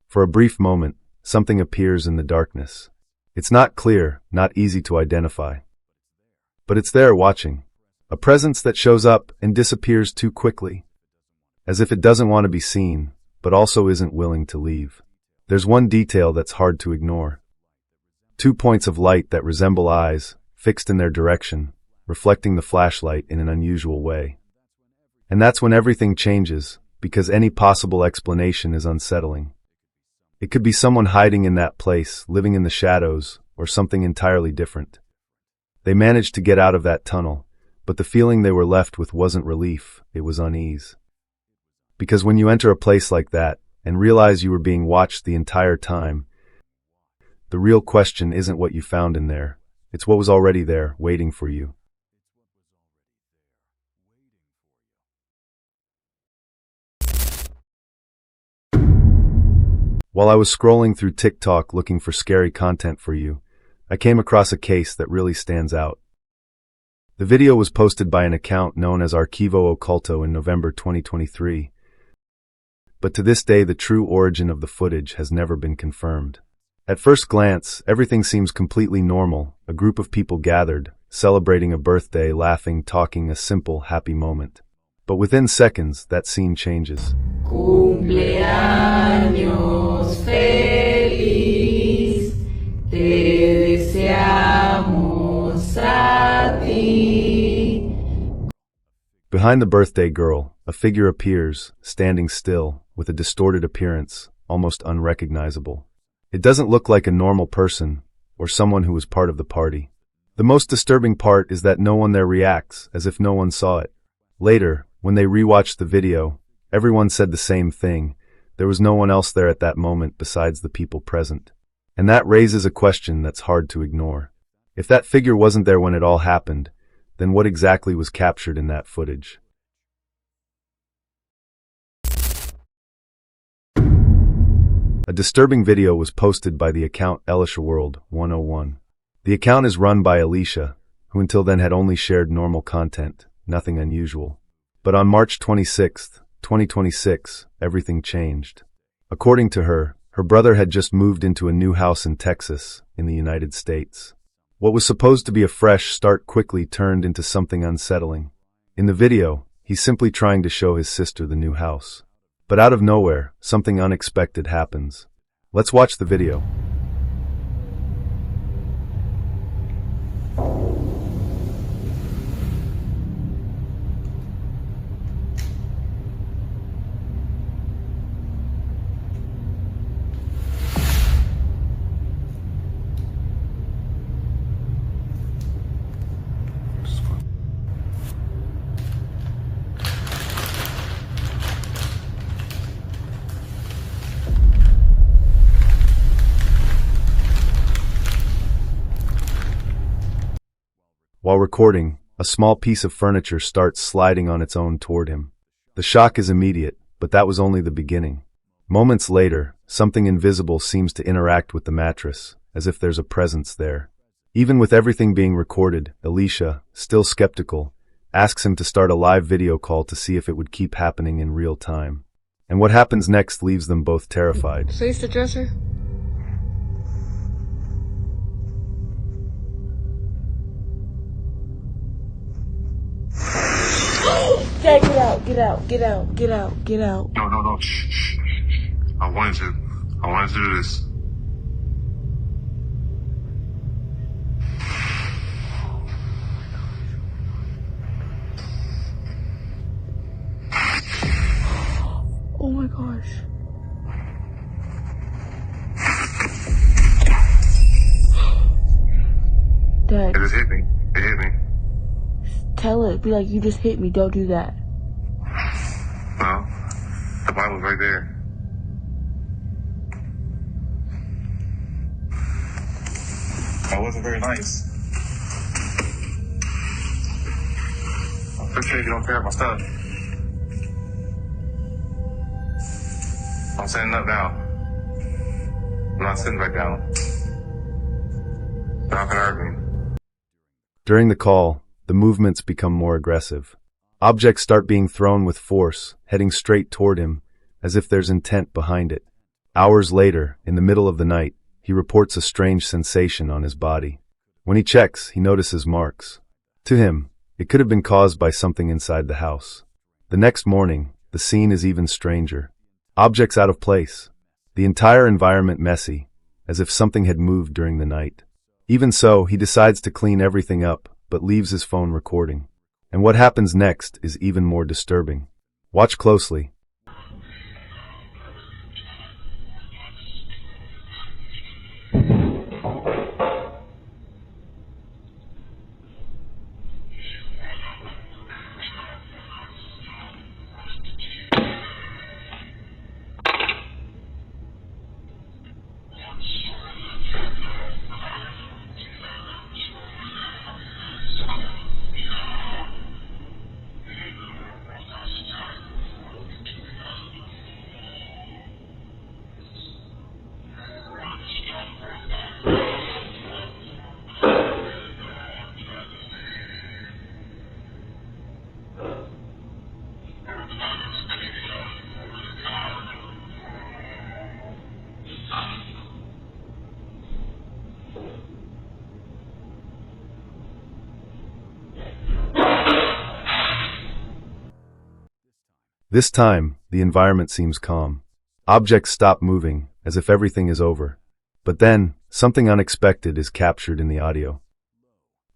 B: For a brief moment, something appears in the darkness. It's not clear, not easy to identify. But it's there watching. A presence that shows up and disappears too quickly. As if it doesn't want to be seen, but also isn't willing to leave. There's one detail that's hard to ignore. 2 points of light that resemble eyes, fixed in their direction, reflecting the flashlight in an unusual way. And that's when everything changes, because any possible explanation is unsettling. It could be someone hiding in that place, living in the shadows, or something entirely different. They managed to get out of that tunnel, but the feeling they were left with wasn't relief, it was unease. Because when you enter a place like that, and realize you were being watched the entire time, the real question isn't what you found in there, it's what was already there, waiting for you. While I was scrolling through TikTok looking for scary content for you, I came across a case that really stands out. The video was posted by an account known as Archivo Occulto in November 2023, but to this day the true origin of the footage has never been confirmed. At first glance, everything seems completely normal, a group of people gathered, celebrating a birthday, laughing, talking, a simple, happy moment. But within seconds, that scene changes.
H: Cumpleaños feliz, te deseamos a ti.
B: Behind the birthday girl, a figure appears, standing still, with a distorted appearance, almost unrecognizable. It doesn't look like a normal person, or someone who was part of the party. The most disturbing part is that no one there reacts, as if no one saw it. Later, when they rewatched the video, everyone said the same thing. There was no one else there at that moment besides the people present. And that raises a question that's hard to ignore. If that figure wasn't there when it all happened, then what exactly was captured in that footage? A disturbing video was posted by the account ElishaWorld101. The account is run by Alicia, who until then had only shared normal content, nothing unusual. But on March 26, 2026, everything changed. According to her, her brother had just moved into a new house in Texas, in the United States. What was supposed to be a fresh start quickly turned into something unsettling. In the video, he's simply trying to show his sister the new house. But out of nowhere, something unexpected happens. Let's watch the video. While recording, a small piece of furniture starts sliding on its own toward him. The shock is immediate, but that was only the beginning. Moments later, something invisible seems to interact with the mattress, as if there's a presence there. Even with everything being recorded, Alicia, still skeptical, asks him to start a live video call to see if it would keep happening in real time. And what happens next leaves them both terrified.
H: Face the dresser. Dad, get out, get out, get out, get out, get out.
P: No, shh. I wanted to do this.
H: Oh my gosh. Dad.
P: It just hit me. It hit me.
H: Tell it. Be like, you just hit me. Don't do that.
P: Well, the Bible's right there. That wasn't very nice. I'm pretty sure you don't care about my stuff. I'm sitting up now. I'm not sitting back down. Nothing hurt me.
B: During the call, the movements become more aggressive. Objects start being thrown with force, heading straight toward him, as if there's intent behind it. Hours later, in the middle of the night, he reports a strange sensation on his body. When he checks, he notices marks. To him, it could have been caused by something inside the house. The next morning, the scene is even stranger. Objects out of place. The entire environment messy, as if something had moved during the night. Even so, he decides to clean everything up, but leaves his phone recording. And what happens next is even more disturbing. Watch closely. This time, the environment seems calm. Objects stop moving, as if everything is over. But then, something unexpected is captured in the audio.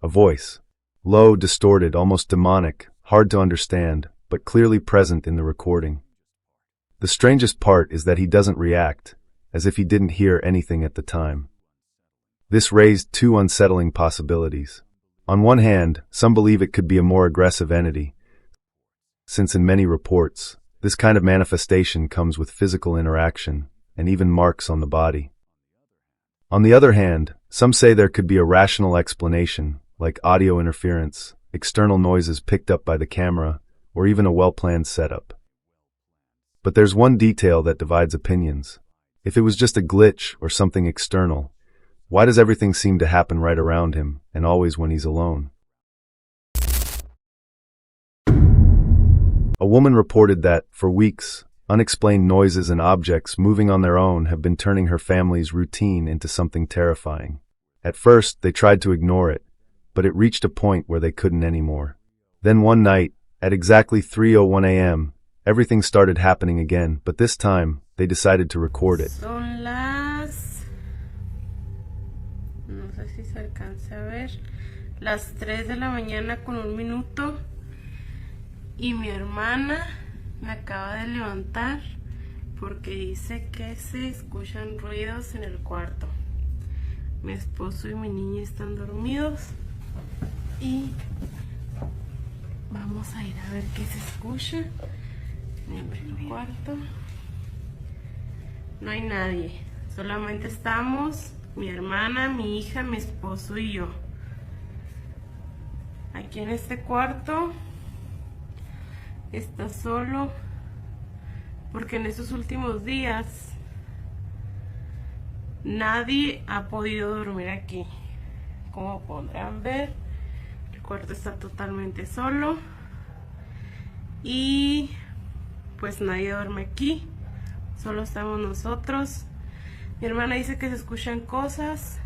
B: A voice. Low, distorted, almost demonic, hard to understand, but clearly present in the recording. The strangest part is that he doesn't react, as if he didn't hear anything at the time. This raised two unsettling possibilities. On one hand, some believe it could be a more aggressive entity, since in many reports, this kind of manifestation comes with physical interaction and even marks on the body. On the other hand, some say there could be a rational explanation, like audio interference, external noises picked up by the camera, or even a well-planned setup. But there's one detail that divides opinions. If it was just a glitch or something external, why does everything seem to happen right around him, and always when he's alone? A woman reported that, for weeks, unexplained noises and objects moving on their own have been turning her family's routine into something terrifying. At first, they tried to ignore it, but it reached a point where they couldn't anymore. Then one night, at exactly 3:01 a.m., everything started happening again, but this time, they decided to record it.
H: Son las... no sé si se alcanza a ver, las 3 de la mañana con 1 minuto. Y mi hermana me acaba de levantar porque dice que se escuchan ruidos en el cuarto. Mi esposo y mi niña están dormidos y vamos a ir a ver qué se escucha en el cuarto. No hay nadie, solamente estamos mi hermana, mi hija, mi esposo y yo. Aquí en este cuarto está solo porque en estos últimos días nadie ha podido dormir aquí. Como podrán ver, el cuarto está totalmente solo y pues nadie duerme aquí, solo estamos nosotros. Mi hermana dice que se escuchan cosas,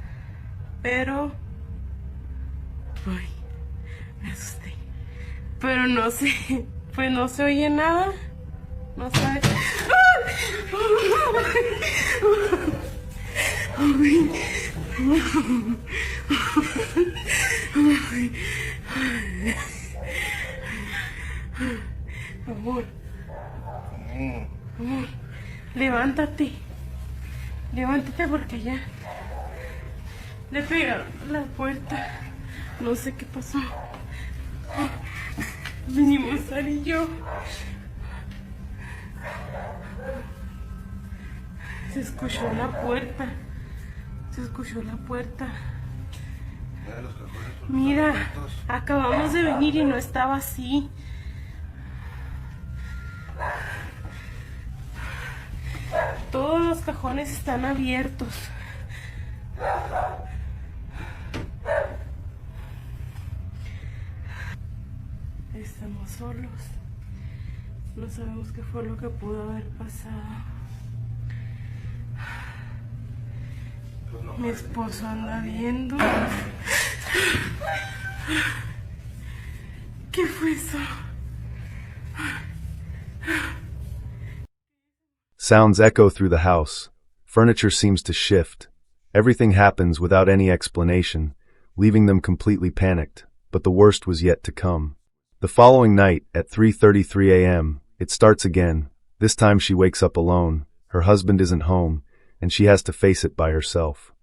H: pero ay, me asusté, pero no sé. Pues no se oye nada. No sabe. Amor. Amor. Levántate. Levántate porque ya le pegaron a la puerta. No sé qué pasó. Vinimos Sara y yo. Se escuchó la puerta. Se escuchó la puerta. Mira, acabamos de venir y no estaba así. Todos los cajones están abiertos.
F: Estamos solos. No sabemos qué fue lo que pudo haber pasado. Mi esposo anda viendo. ¿Qué fue eso?
B: Sounds echo through the house. Furniture seems to shift. Everything happens without any explanation, leaving them completely panicked, but the worst was yet to come. The following night, at 3:33 a.m., it starts again. This time she wakes up alone, her husband isn't home, and she has to face it by herself.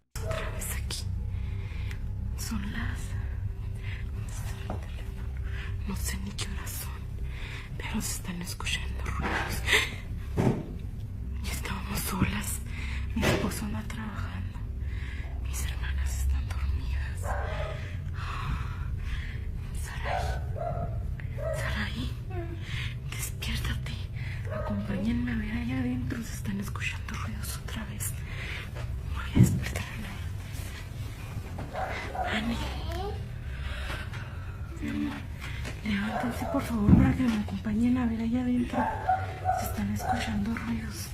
F: No sé ni qué horas son, pero se están escuchando ruidos. Y estábamos solas. Mi esposo anda trabajando. Mis hermanas están dormidas. Saraí, despiértate. Acompáñenme a ver allá adentro. Se están escuchando ruidos otra vez. Voy a despertarme. Ani. Mi amor. Levántense por favor para que me acompañen a ver allá adentro. Se están escuchando ruidos.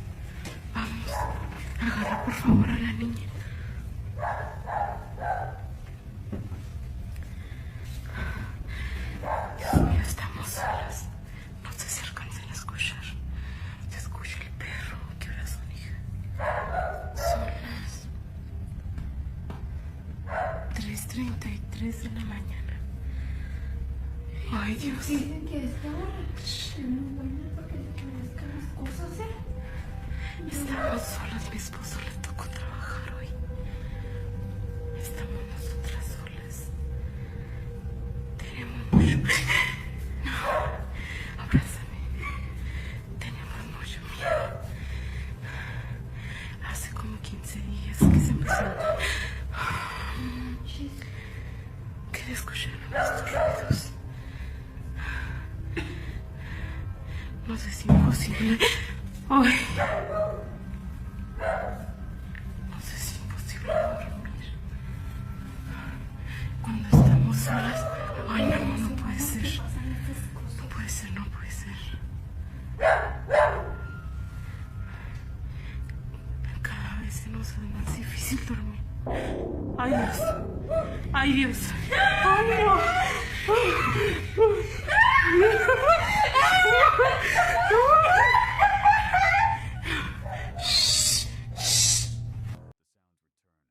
F: Vamos, agarra por favor a la niña. Dios mío, estamos solas. No sé si alcancen a escuchar. Se escucha el perro. ¿Qué horas son, hija? Son las 3:33 de la mañana. Ay, Dios.
C: Dicen que a esta hora es muy buena para que se conozcan las cosas, ¿eh?
F: Estamos solas, mi esposo le tocó trabajar hoy. Estamos nosotras solas. Tenemos mucho... No, abrázame. Tenemos mucho miedo. Hace como 15 días que se empezó a... que escucharon estos ruidos. Nos es imposible. Ay. Nos es imposible dormir. Cuando estamos solas. Ay, no, no puede ser. No puede ser, no puede ser. Cada vez se nos hace más difícil dormir. Ay, Dios. Ay, Dios. Ay, no.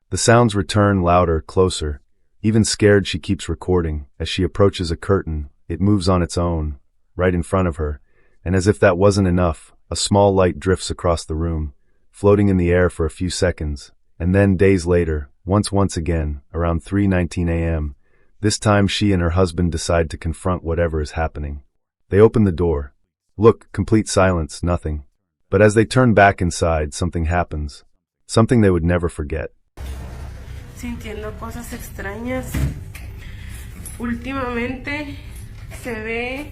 B: The sounds return louder, closer. Even scared, she keeps recording. As she approaches a curtain, it moves on its own, right in front of her, and as if that wasn't enough, a small light drifts across the room, floating in the air for a few seconds, and then days later, once again, around 3:19 a.m., this time she and her husband decide to confront whatever is happening. They open the door. Look, complete silence, nothing. But as they turn back inside, something happens. Something they would never forget.
F: Sintiendo cosas extrañas. Últimamente se ve,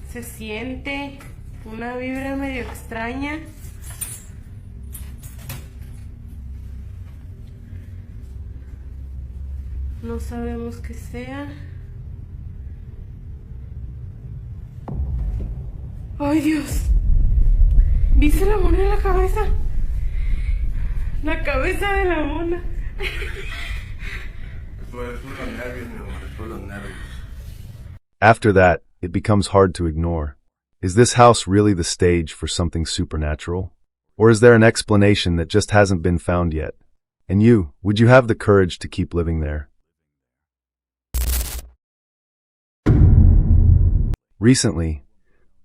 F: se siente una vibra medio extraña. No sabemos qué sea. ¡Ay, Dios! ¿Viste la mona en la cabeza? La cabeza de la mona.
B: After that, it becomes hard to ignore. Is this house really the stage for something supernatural? Or is there an explanation that just hasn't been found yet? And you, would you have the courage to keep living there? Recently,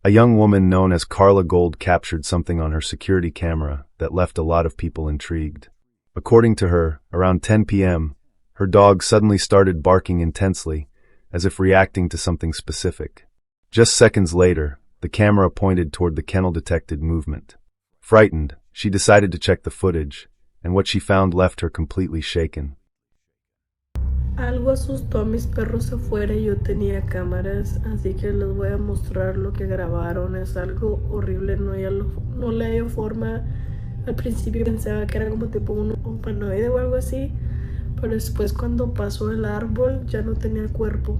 B: a young woman known as Carla Gold captured something on her security camera that left a lot of people intrigued. According to her, around 10 p.m., her dog suddenly started barking intensely, as if reacting to something specific. Just seconds later, the camera pointed toward the kennel detected movement. Frightened, she decided to check the footage, and what she found left her completely shaken.
F: Algo asustó a mis perros afuera y yo tenía cámaras, así que les voy a mostrar lo que grabaron. Es algo horrible, no le hallo forma. Al principio pensaba que era como tipo un humanoide o algo así, pero después cuando pasó el árbol ya no tenía cuerpo.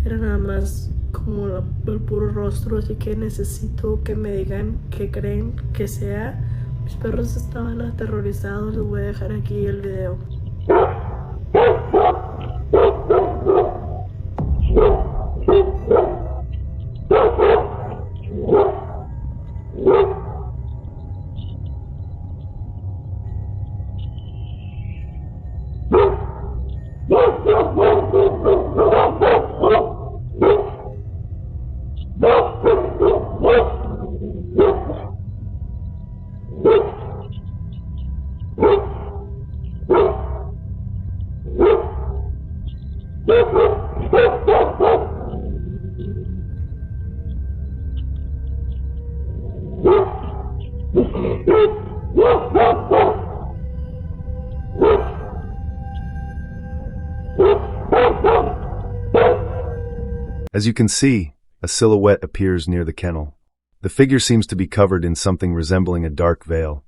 F: Era nada más como el puro rostro, así que necesito que me digan qué creen que sea. Mis perros estaban aterrorizados, les voy a dejar aquí el video.
B: As you can see, a silhouette appears near the kennel. The figure seems to be covered in something resembling a dark veil,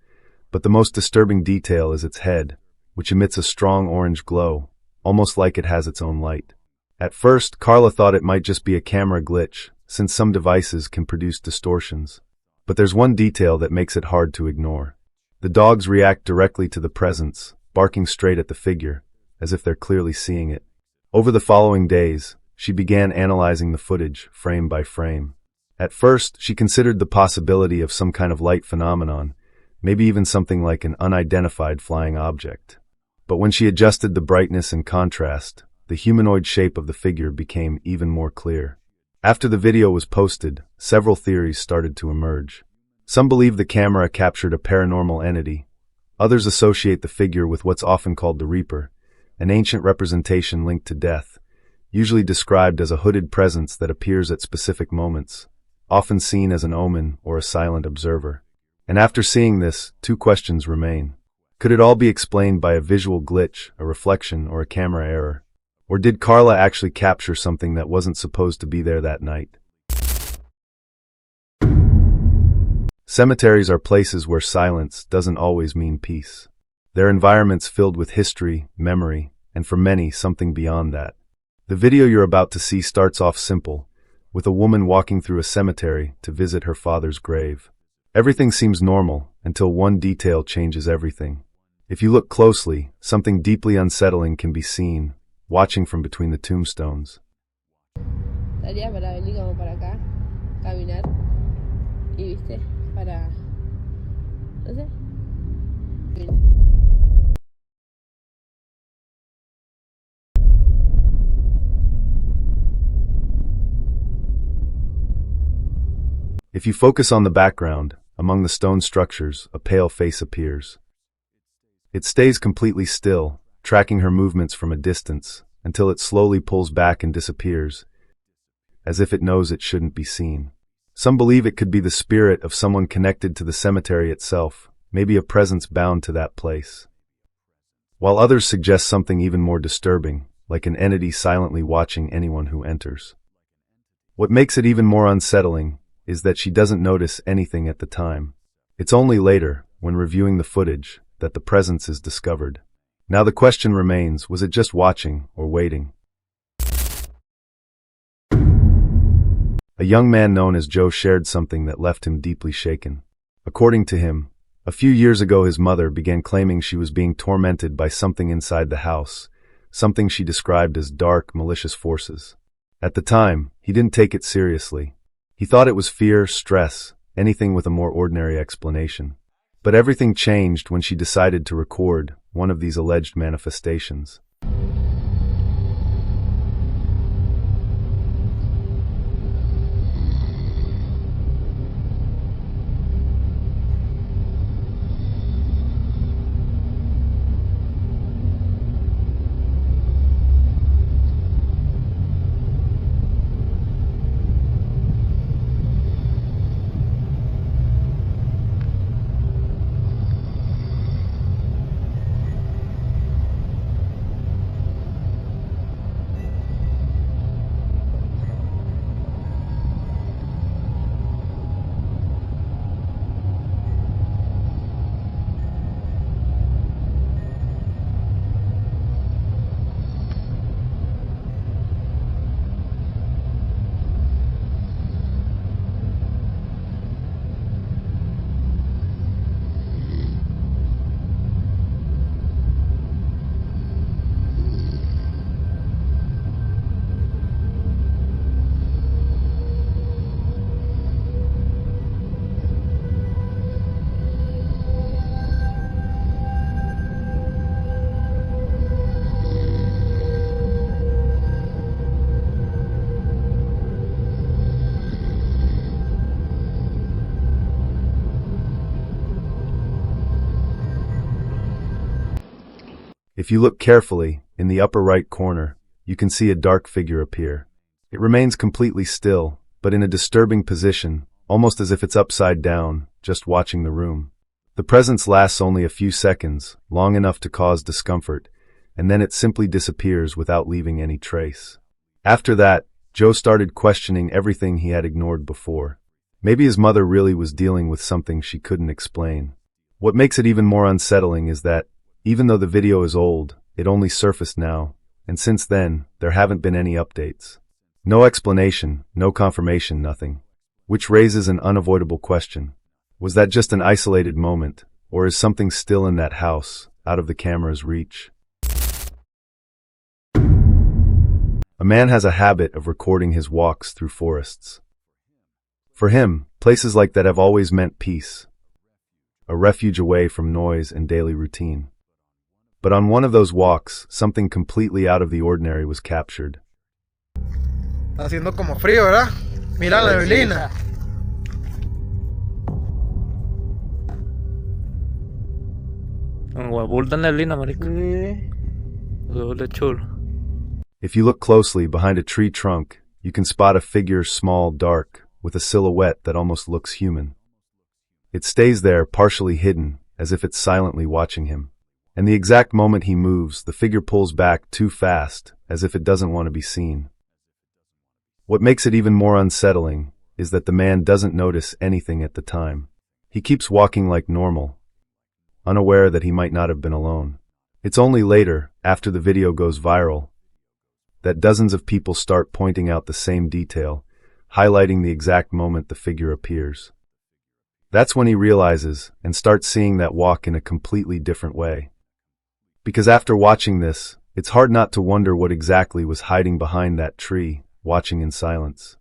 B: but the most disturbing detail is its head, which emits a strong orange glow, almost like it has its own light. At first, Carla thought it might just be a camera glitch, since some devices can produce distortions. But there's one detail that makes it hard to ignore. The dogs react directly to the presence, barking straight at the figure, as if they're clearly seeing it. Over the following days, she began analyzing the footage, frame by frame. At first, she considered the possibility of some kind of light phenomenon, maybe even something like an unidentified flying object. But when she adjusted the brightness and contrast, the humanoid shape of the figure became even more clear. After the video was posted, several theories started to emerge. Some believe the camera captured a paranormal entity. Others associate the figure with what's often called the Reaper, an ancient representation linked to death, usually described as a hooded presence that appears at specific moments, often seen as an omen or a silent observer. And after seeing this, two questions remain. Could it all be explained by a visual glitch, a reflection, or a camera error? Or did Carla actually capture something that wasn't supposed to be there that night? Cemeteries are places where silence doesn't always mean peace. They're environments filled with history, memory, and for many, something beyond that. The video you're about to see starts off simple, with a woman walking through a cemetery to visit her father's grave. Everything seems normal until one detail changes everything. If you look closely, something deeply unsettling can be seen, watching from between the tombstones.
Q: Salía para venir como para acá, caminar, y viste, para, no sé.
B: If you focus on the background, among the stone structures, a pale face appears. It stays completely still, tracking her movements from a distance, until it slowly pulls back and disappears, as if it knows it shouldn't be seen. Some believe it could be the spirit of someone connected to the cemetery itself, maybe a presence bound to that place. While others suggest something even more disturbing, like an entity silently watching anyone who enters. What makes it even more unsettling is that she doesn't notice anything at the time. It's only later, when reviewing the footage, that the presence is discovered. Now the question remains, was it just watching or waiting? A young man known as Joe shared something that left him deeply shaken. According to him, a few years ago his mother began claiming she was being tormented by something inside the house, something she described as dark, malicious forces. At the time, he didn't take it seriously. He thought it was fear, stress, anything with a more ordinary explanation. But everything changed when she decided to record one of these alleged manifestations. If you look carefully, in the upper right corner, you can see a dark figure appear. It remains completely still, but in a disturbing position, almost as if it's upside down, just watching the room. The presence lasts only a few seconds, long enough to cause discomfort, and then it simply disappears without leaving any trace. After that, Joe started questioning everything he had ignored before. Maybe his mother really was dealing with something she couldn't explain. What makes it even more unsettling is that, even though the video is old, it only surfaced now, and since then, there haven't been any updates. No explanation, no confirmation, nothing. Which raises an unavoidable question. Was that just an isolated moment, or is something still in that house, out of the camera's reach? A man has a habit of recording his walks through forests. For him, places like that have always meant peace, a refuge away from noise and daily routine. But on one of those walks, something completely out of the ordinary was captured.
D: Está haciendo como frío, ¿verdad? Mira la neblina.
B: If you look closely behind a tree trunk, you can spot a figure small, dark, with a silhouette that almost looks human. It stays there, partially hidden, as if it's silently watching him. And the exact moment he moves, the figure pulls back too fast, as if it doesn't want to be seen. What makes it even more unsettling is that the man doesn't notice anything at the time. He keeps walking like normal, unaware that he might not have been alone. It's only later, after the video goes viral, that dozens of people start pointing out the same detail, highlighting the exact moment the figure appears. That's when he realizes and starts seeing that walk in a completely different way. Because after watching this, it's hard not to wonder what exactly was hiding behind that tree, watching in silence.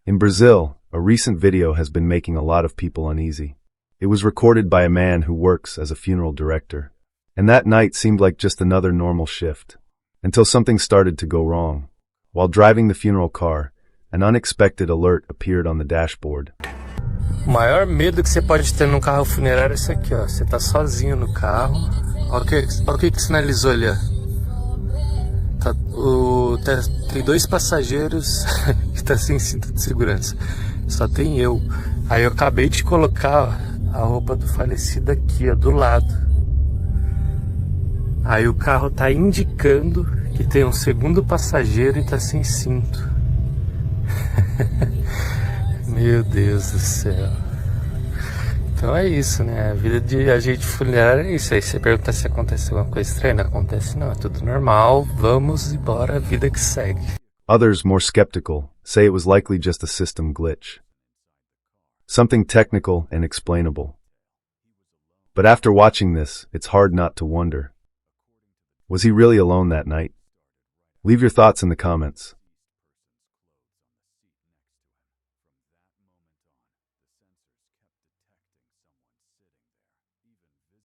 B: In Brazil, a recent video has been making a lot of people uneasy. It was recorded by a man who works as a funeral director. And that night seemed like just another normal shift, until something started to go wrong. While driving the funeral car, an unexpected alert appeared on the dashboard.
E: O maior medo que você pode ter num carro funerário é isso aqui, ó. Você tá sozinho no carro. Olha o que sinalizou ali, ó. Tem dois passageiros que tá sem cinto de segurança. Só tem eu. Aí eu acabei de colocar a roupa do falecido aqui, ó, do lado. Aí o carro tá indicando que tem um segundo passageiro e tá sem cinto. Meu Deus do céu. Então é isso, né? A vida de agente funerário é isso. Aí você pergunta se acontece alguma coisa estranha. Não acontece não, é tudo normal. Vamos embora, a vida que segue.
B: Others, more skeptical, say it was likely just a system glitch. Something technical and explainable. But after watching this, it's hard not to wonder. Was he really alone that night? Leave your thoughts in the comments.